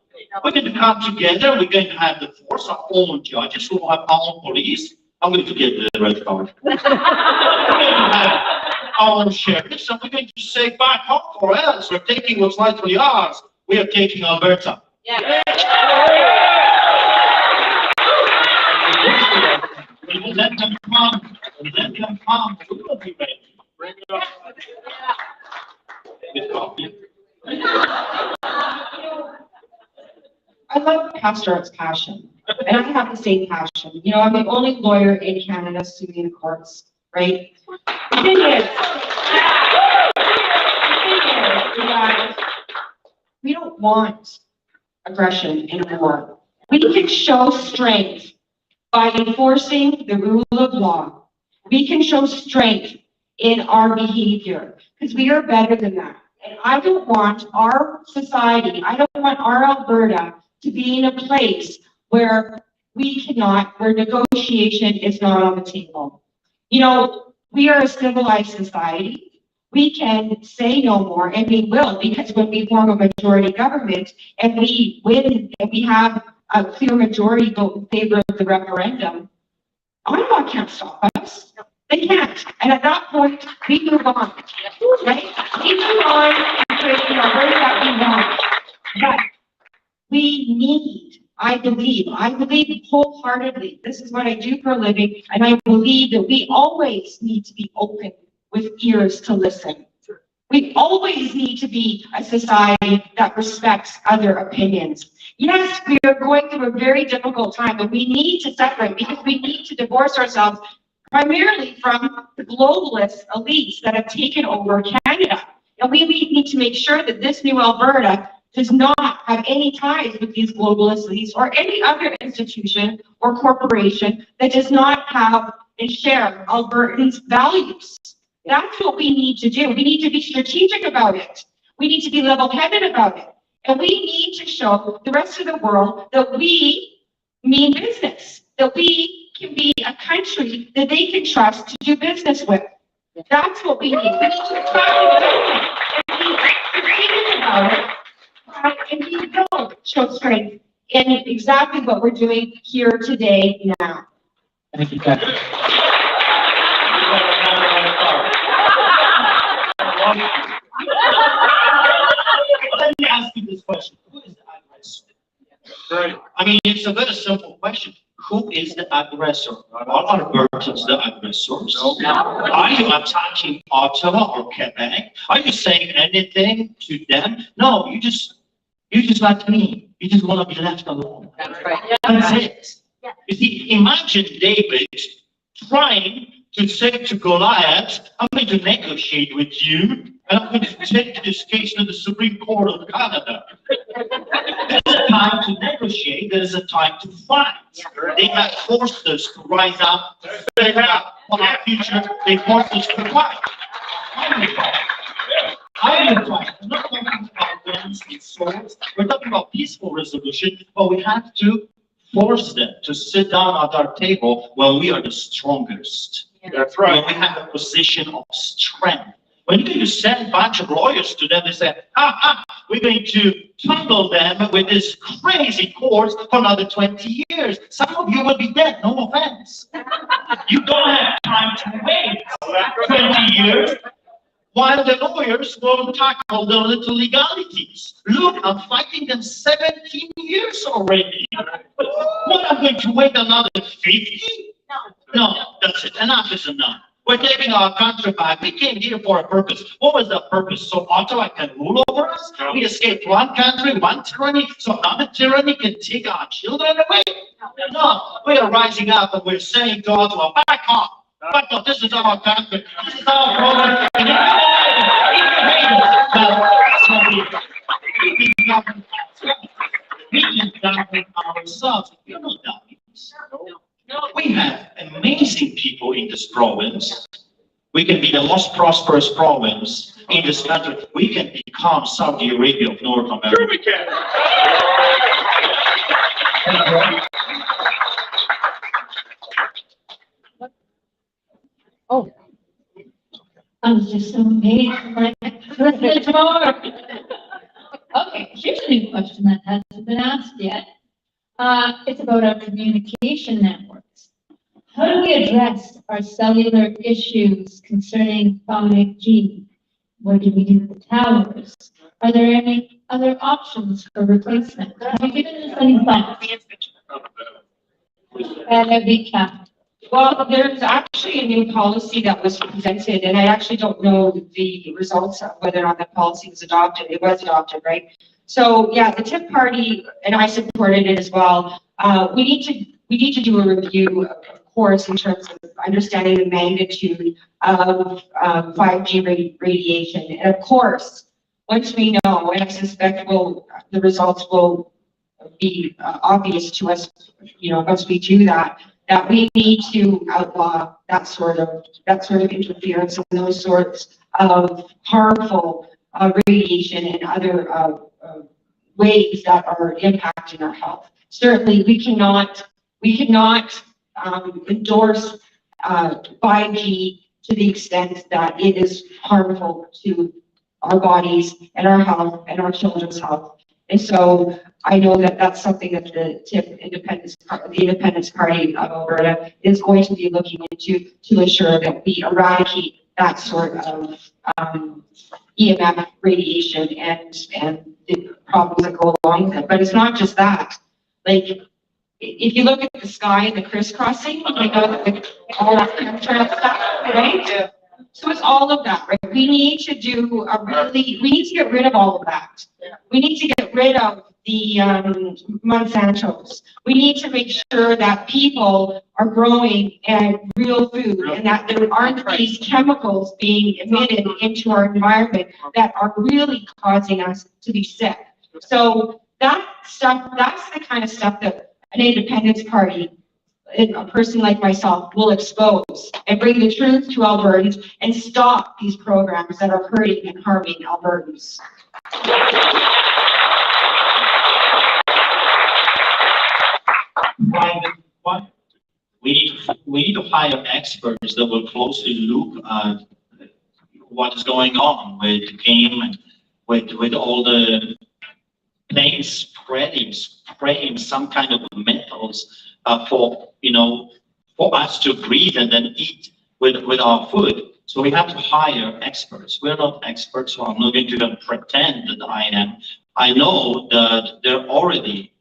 We're going to come together, we're going to have the force, our own judges, who have our own police. I'm going to get the red card. We're going to have our own sheriffs, and we're going to say back off or else we're taking what's rightfully ours. We are taking Alberta. Yeah. We will let them come. We let them come. We will be ready. Bring it up. With coffee. I love Pastor's passion, and I have the same passion. You know, I'm the only lawyer in Canada suing the courts, right? The thing is that we don't want aggression in a war. We can show strength by enforcing the rule of law. We can show strength in our behavior, because we are better than that. And I don't want our society, I don't want our Alberta to be in a place where where negotiation is not on the table. You know, we are a civilized society. We can say no more, and we will, because when we form a majority government and we win and we have a clear majority vote in favor of the referendum, Ottawa can't stop us. They can't. And at that point, we move on, right? We move on and create the Alberta that we want. But we need, I believe wholeheartedly, this is what I do for a living, and I believe that we always need to be open with ears to listen. We always need to be a society that respects other opinions. Yes, we are going through a very difficult time, and we need to separate, because we need to divorce ourselves primarily from the globalist elites that have taken over Canada. And we need to make sure that this new Alberta does not have any ties with these globalist elites or any other institution or corporation that does not have and share Albertans' values. That's what we need to do. We need to be strategic about it. We need to be level-headed about it. And we need to show the rest of the world that we mean business, that we can be a country that they can trust to do business with. That's what we need. We need to talk and be strategic about it. And we don't show strength in exactly what we're doing here today now. Thank you, Kathy. Let me ask you this question. Who is the aggressor? Right. I mean, it's a very simple question. Who is the aggressor? Are Albertans the aggressors? No. Are you attacking Ottawa or Quebec? Are you saying anything to them? No, you just like me. You just want to be left alone. That's right. That's it. You see, imagine David trying to say to Goliath, I'm going to negotiate with you, and I'm going to take this case to the Supreme Court of Canada. There's a time to negotiate, there's a time to fight. They have forced us to rise up, to stand up for our future. They forced us to fight. I'm not talking about guns and swords. We're talking about peaceful resolution, but we have to force them to sit down at our table when we are the strongest. That's right. When we have a position of strength. When you send a bunch of lawyers to them, they say, we're going to tangle them with this crazy course for another 20 years. Some of you will be dead, no offense. You don't have time to wait 20 years while the lawyers will tackle the little legalities. Look, I'm fighting them 17 years already. What, I'm going to wait another 50? No, that's it. Enough is enough. We're taking our country back. We came here for a purpose. What was the purpose? So Ottawa can rule over us? No. We escaped one country, one tyranny, so another tyranny can take our children away? No, we are rising up and we're saying to Ottawa, back off. Back off. This is our country. This is our program. And if you hate us, well, that's what we do. ourselves. We are not dummies. We have amazing people in this province. We can be the most prosperous province in this country. We can become Saudi Arabia of North America. Sure we can. I was just so amazed when I listened to more. Okay, here's a new question that hasn't been asked yet. It's about our communication networks. How do we address our cellular issues concerning 5G? What do we do with the towers? Are there any other options for replacement? Have you given us any thoughts? And it'd be capped. Well, there's actually a new policy that was presented, and I actually don't know the results of whether or not that policy was adopted. It was adopted, right? So, yeah, the TIP party, and I supported it as well. We need to do a review, of course, in terms of understanding the magnitude of 5G radiation. And of course, once we know, and I suspect the results will be obvious to us, once we do that we need to outlaw that sort of interference and those sorts of harmful radiation and other ways that are impacting our health. Certainly, we cannot endorse 5G to the extent that it is harmful to our bodies and our health and our children's health. And so I know that that's something that the Independence Party of Alberta is going to be looking into to ensure that we eradicate that sort of EMF radiation and the problems that go along with it. But it's not just that. Like, if you look at the sky and the crisscrossing, all that chemtrail stuff, right? So it's all of that, right? We need to get rid of all of that. We need to get rid of the Monsantos. We need to make sure that people are growing real food and that there aren't these chemicals being emitted into our environment that are really causing us to be sick. So that stuff, that's the kind of stuff that an Independence Party, a person like myself, will expose and bring the truth to Albertans and stop these programs that are hurting and harming Albertans. We need to hire experts that will closely look at what is going on with the game and with all the planes spraying some kind of metals for us to breathe and then eat with our food. So we have to hire experts. We're not experts, so I'm not going to even pretend that I am. I know that there are already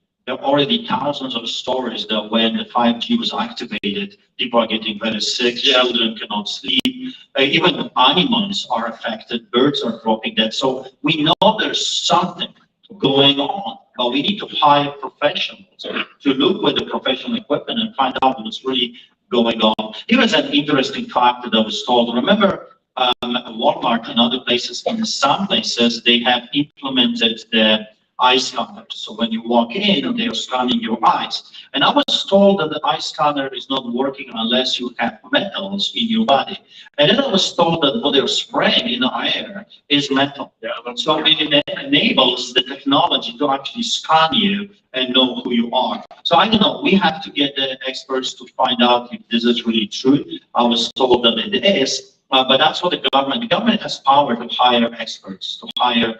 thousands of stories that when the 5G was activated, people are getting very sick, children cannot sleep, even animals are affected, birds are dropping dead. So we know there's something going on, but we need to hire professionals to look with the professional equipment and find out what's really going on. Here's an interesting fact that I was told. Remember, Walmart and other places, in some places, they have implemented the eye scanner. So when you walk in, they are scanning your eyes. And I was told that the eye scanner is not working unless you have metals in your body. And then I was told that what they're spraying in the air is metal. So it enables the technology to actually scan you and know who you are. So I don't know, we have to get the experts to find out if this is really true. I was told that it is. But that's what the government has power to hire experts, to hire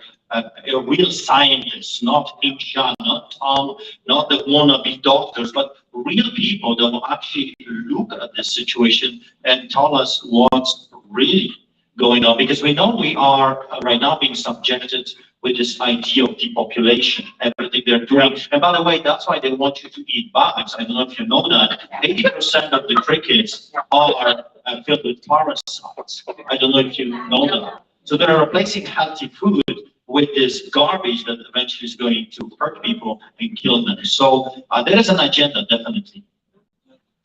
real scientists, not Incha, not Tom, not the wannabe doctors, but real people that will actually look at this situation and tell us what's really going on. Because we know we are right now being subjected with this idea of depopulation, everything they're doing. And by the way, that's why they want you to eat bugs. I don't know if you know that. 80% of the crickets are filled with parasites. I don't know if you know that. So they're replacing healthy food with this garbage that eventually is going to hurt people and kill them. So there is an agenda, definitely.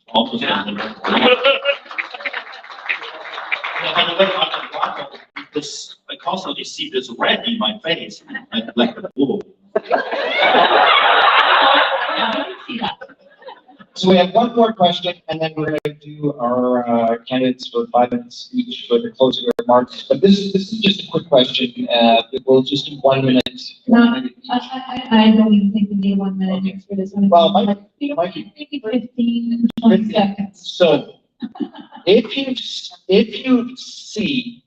Almost definitely. By the way, I constantly see this red in my face, like, whoa. I didn't see that. So we have one more question, and then we're going to do our candidates for 5 minutes each for the closing remarks. But this is just a quick question. We'll just do 1 minute. No, I don't even think we need 1 minute for this one. Well, Mikey, Maybe 15, 20 seconds. So, if you see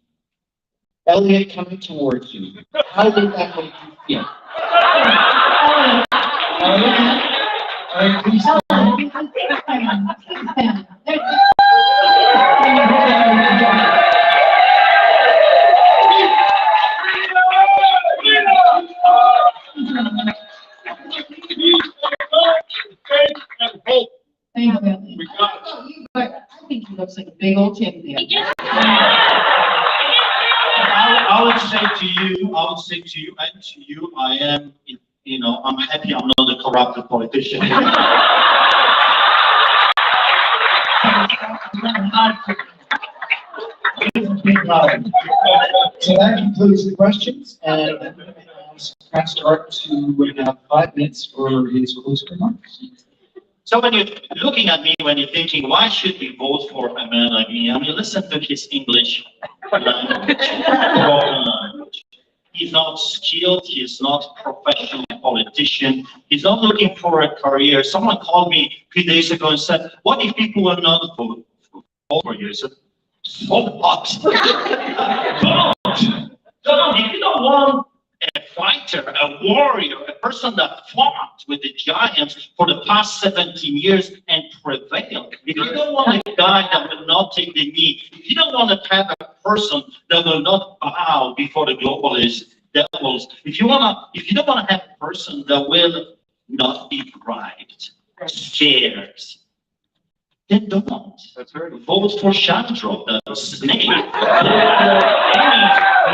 Elliot coming towards you, how would that make you feel? All right, please. Thank you. We got it. But I think he looks like a big old champion. I would say to you and to you, I am, you know, I'm happy I'm not a corrupted politician. So that concludes the questions, and Pastor Art to have 5 minutes for his closing remarks. So when you're looking at me, when you're thinking, why should we vote for a man like me? I mean, listen to his English language, broken language. He's not skilled, he's not a professional politician, he's not looking for a career. Someone called me a few days ago and said, what if people will not vote for you? I said, so what? Don't. If you don't want a fighter, a warrior, a person that fought with the giants for the past 17 years and prevailed. If you don't want a guy that will not take the knee, if you don't want to have a person that will not bow before the globalist devils, if you don't want to have a person that will not be bribed, scared, then don't. That's right. Vote for Chandra, the snake.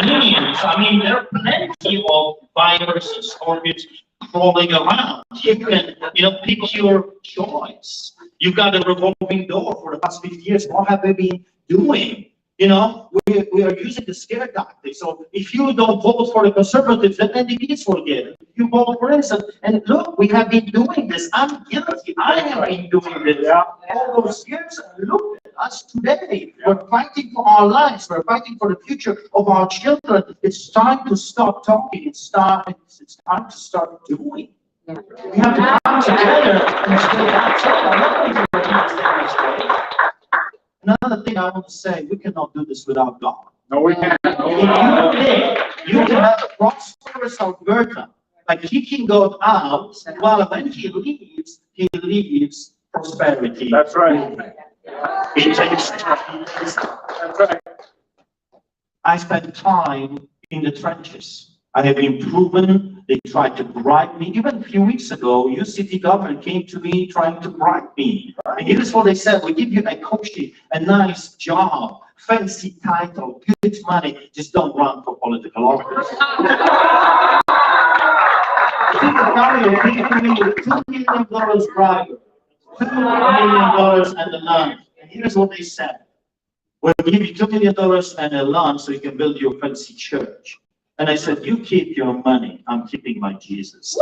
Millions. I mean, there are plenty of vipers and scorpions crawling around. You can, pick your choice. You've got a revolving door for the past 50 years. What have they been doing? We are using the scare tactic. So if you don't vote for the Conservatives, then NDPs will get it. If you vote for instance, and look, we have been doing this. I'm guilty. I have been doing this all those years. And look at us today. We're fighting for our lives. We're fighting for the future of our children. It's time to stop talking. It's time to start doing. We have to come together and stay. Another thing I want to say, we cannot do this without God. No, we can't. You can have a prosperous Alberta, like he can go out, and while when he leaves prosperity. That's right. That's right. I spent time in the trenches. I have been proven. They tried to bribe me. Even a few weeks ago, your city government came to me trying to bribe me. And here's what they said: we give you a cushy, a nice job, fancy title, good money. Just don't run for political office. City government came to me with $2 million bribe, $2 million and a lunch. And here's what they said: we'll give you $2 million and a lunch so you can build your fancy church. And I said, you keep your money, I'm keeping my Jesus.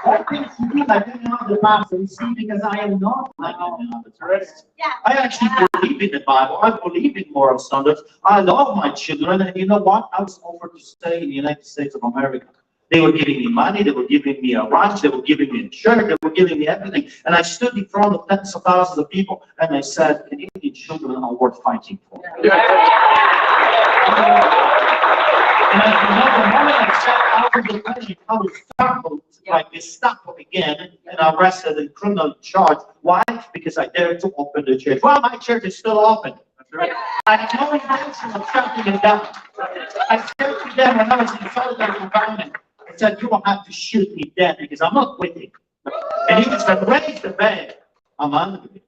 What things to do like hanging out the pastor, you see, because I am not like hanging out the pastor. I actually believe in the Bible. I believe in moral standards. I love my children, and you know what? I was offered to stay in the United States of America. They were giving me money, they were giving me a ranch, they were giving me a church, they were giving me everything. And I stood in front of tens of thousands of people and I said, Canadian children are worth fighting for. And the moment I stepped out of the country, I was tackled by Gestapo again and arrested in criminal charge. Why? Because I dared to open the church. Well, my church is still open. I had no intention of shutting it down. I said to them when I was in solitary confinement, I said, you will have to shoot me dead because I'm not quitting. And he said, raise the bed. I'm angry.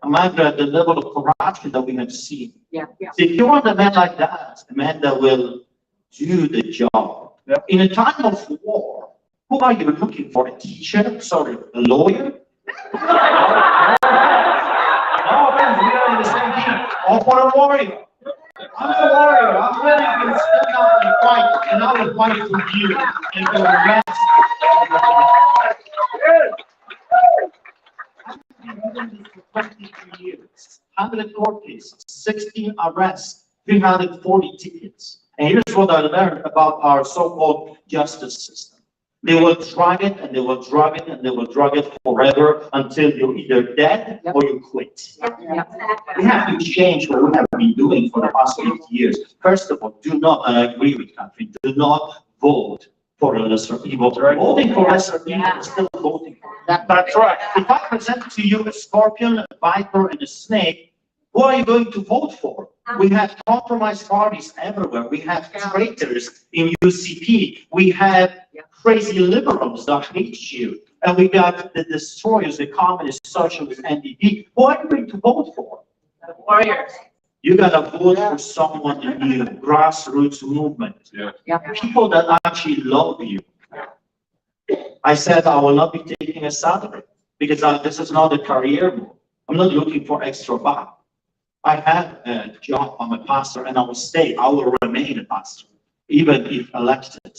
I'm angry at the level of corruption that we have seen. So if you want a man like that, a man that will do the job. In a time of war, who are you looking for? A teacher? Sorry, a lawyer? No, friends, we are in the same team. Or for a warrior. I'm a warrior. I'm willing to stand up and fight, and I will fight for you and for the rest For 23 years, 100 court cases, 16 arrests, 340 tickets. And here's what I learned about our so-called justice system. They will drag it and they will drag it and they will drag it forever until you're either dead or you quit. We have to change what we have been doing for the past 50 years. First of all, do not, and I agree with Catherine, do not vote for a lesser evil. Voting for lesser evil is still voting for it. That's right. If I present to you a scorpion, a viper, and a snake, who are you going to vote for? We have compromised parties everywhere. We have traitors in UCP. We have crazy liberals that hate you. And we got the destroyers, the communists, socialists, NDP. Who are you going to vote for? The warriors. You gotta vote for someone in the grassroots movement. People that actually love you. I said I will not be taking a salary because this is not a career move. I'm not looking for extra buck. I have a job, I'm a pastor, and I will stay. I will remain a pastor, even if elected.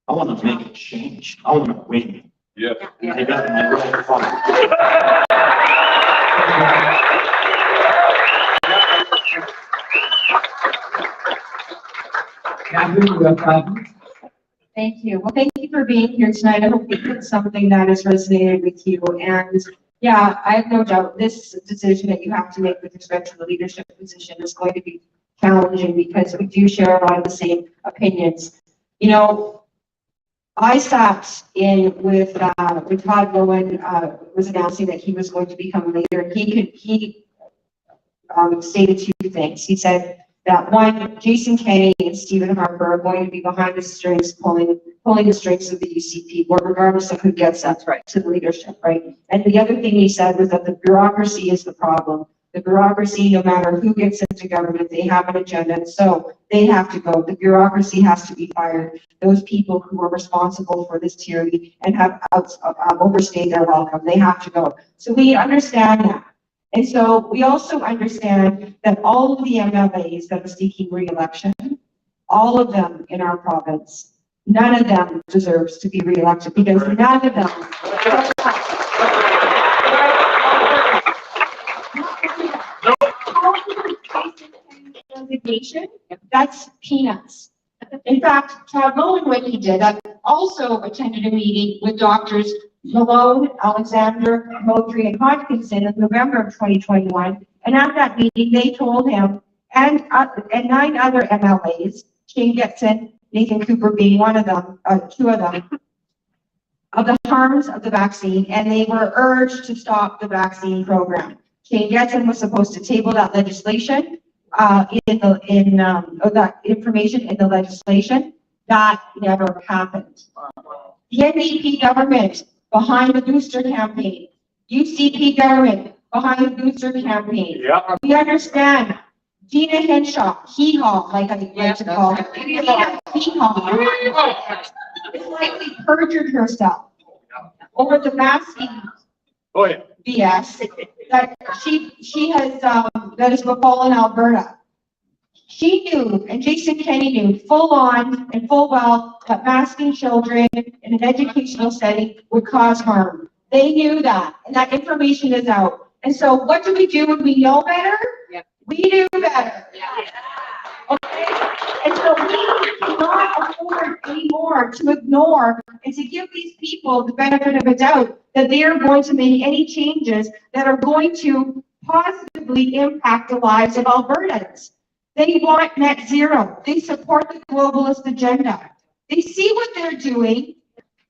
I want to make a change. I want to win. Yeah. I got my right far. Thank you. Well, thank you for being here tonight. I hope we put something that has resonated with you. And yeah, I have no doubt this decision that you have to make with respect to the leadership position is going to be challenging because we do share a lot of the same opinions. You know, I sat in with Todd Lowen, was announcing that he was going to become a leader. He stated two things. He said that one, Jason Kenney and Stephen Harper are going to be behind the strings, pulling the strings of the UCP, regardless of who gets that right to the leadership, right? And the other thing he said was that the bureaucracy is the problem. The bureaucracy, no matter who gets into government, they have an agenda, so they have to go. The bureaucracy has to be fired. Those people who are responsible for this tyranny and have overstayed their welcome, they have to go. So we understand that. And so we also understand that all of the MLAs that are seeking re-election, all of them in our province, none of them deserves to be re-elected because none of them. Resignation, that's peanuts. In fact, Todd Lowen, what he did, also attended a meeting with doctors Malone, Alexander, Moultrie, and Hodgkinson in November of 2021. And at that meeting, they told him, and 9 other MLAs, Shane Getson, Nathan Cooper being one of them, 2 of them, of the harms of the vaccine, and they were urged to stop the vaccine program. Shane Getson was supposed to table that legislation, that information in the legislation. That never happened. The NDP government behind the booster campaign, UCP government behind the booster campaign. Yeah. We understand Gina Henshaw, hee-haw, like I like to call her. Gina hee-haw. It's likely perjured herself over the masking Oh, yeah. BS that she has that has befallen Alberta. She knew, and Jason Kenney knew, full on and full well that masking children in an educational setting would cause harm. They knew that, and that information is out. And so what do we do when we know better? Yep. We do better. Okay? And so we cannot afford anymore to ignore and to give these people the benefit of a doubt that they are going to make any changes that are going to positively impact the lives of Albertans. They want net zero. They support the globalist agenda. They see what they're doing,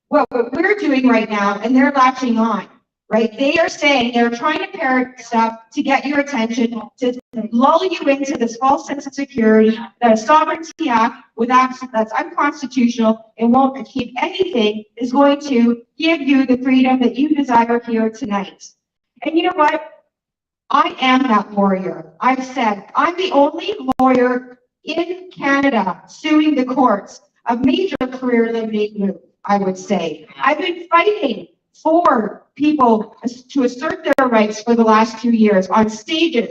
what we're doing right now, and they're latching on, right? They are saying, they're trying to parrot stuff to get your attention, to lull you into this false sense of security, that a sovereignty act with acts that's unconstitutional and won't achieve anything is going to give you the freedom that you desire here tonight. And you know what? I am that warrior. I've said I'm the only lawyer in Canada suing the courts, a major career-limiting move, I would say. I've been fighting for people to assert their rights for the last 2 years on stages,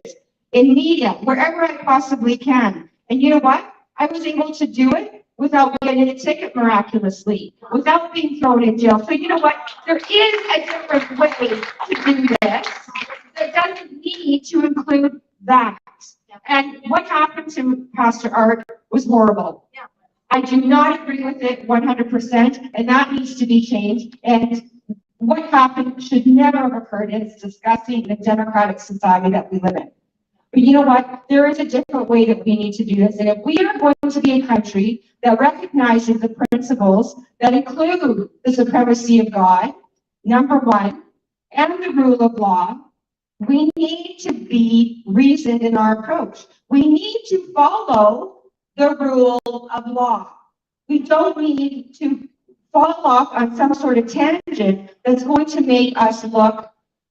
in media, wherever I possibly can. And you know what? I was able to do it without getting a ticket miraculously, without being thrown in jail. So you know what? There is a different way to do this that doesn't need to include that. And what happened to Pastor Art was horrible. Yeah. I do not agree with it 100%, and that needs to be changed. And what happened should never have occurred, and it's disgusting in the democratic society that we live in. But you know what? There is a different way that we need to do this. And if we are going to be a country that recognizes the principles that include the supremacy of God, number one, and the rule of law, we need to be reasoned in our approach. We need to follow the rule of law. We don't need to fall off on some sort of tangent that's going to make us look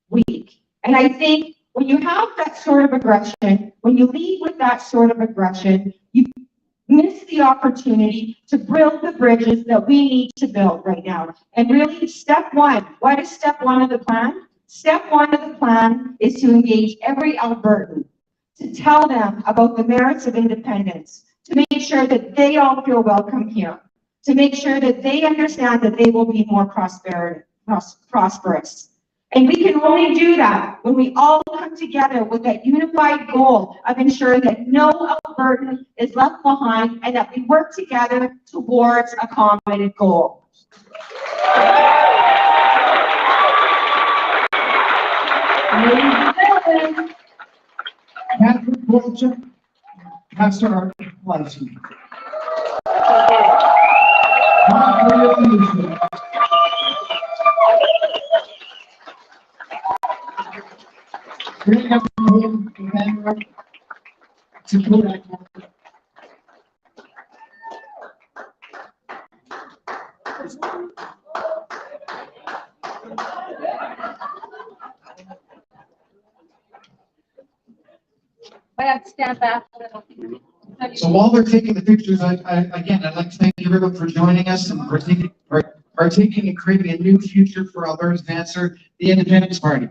weak. And I think when you have that sort of aggression, when you lead with that sort of aggression, you miss the opportunity to build the bridges that we need to build right now. And really, step one, what is step one of the plan? Step one of the plan is to engage every Albertan, to tell them about the merits of independence, to make sure that they all feel welcome here, to make sure that they understand that they will be more prosperous. And we can only do that when we all come together with that unified goal of ensuring that no Albertan is left behind and that we work together towards a common goal. Ladies and gentlemen, Patrick Wolchuk, Pastor Art Pleasant. Bring up the room, Emmanuel, to put that. I have to stand back a little. So while they're taking the pictures, I'd like to thank everyone for joining us and partaking in creating a new future for Alberta's answer, the Independence Party.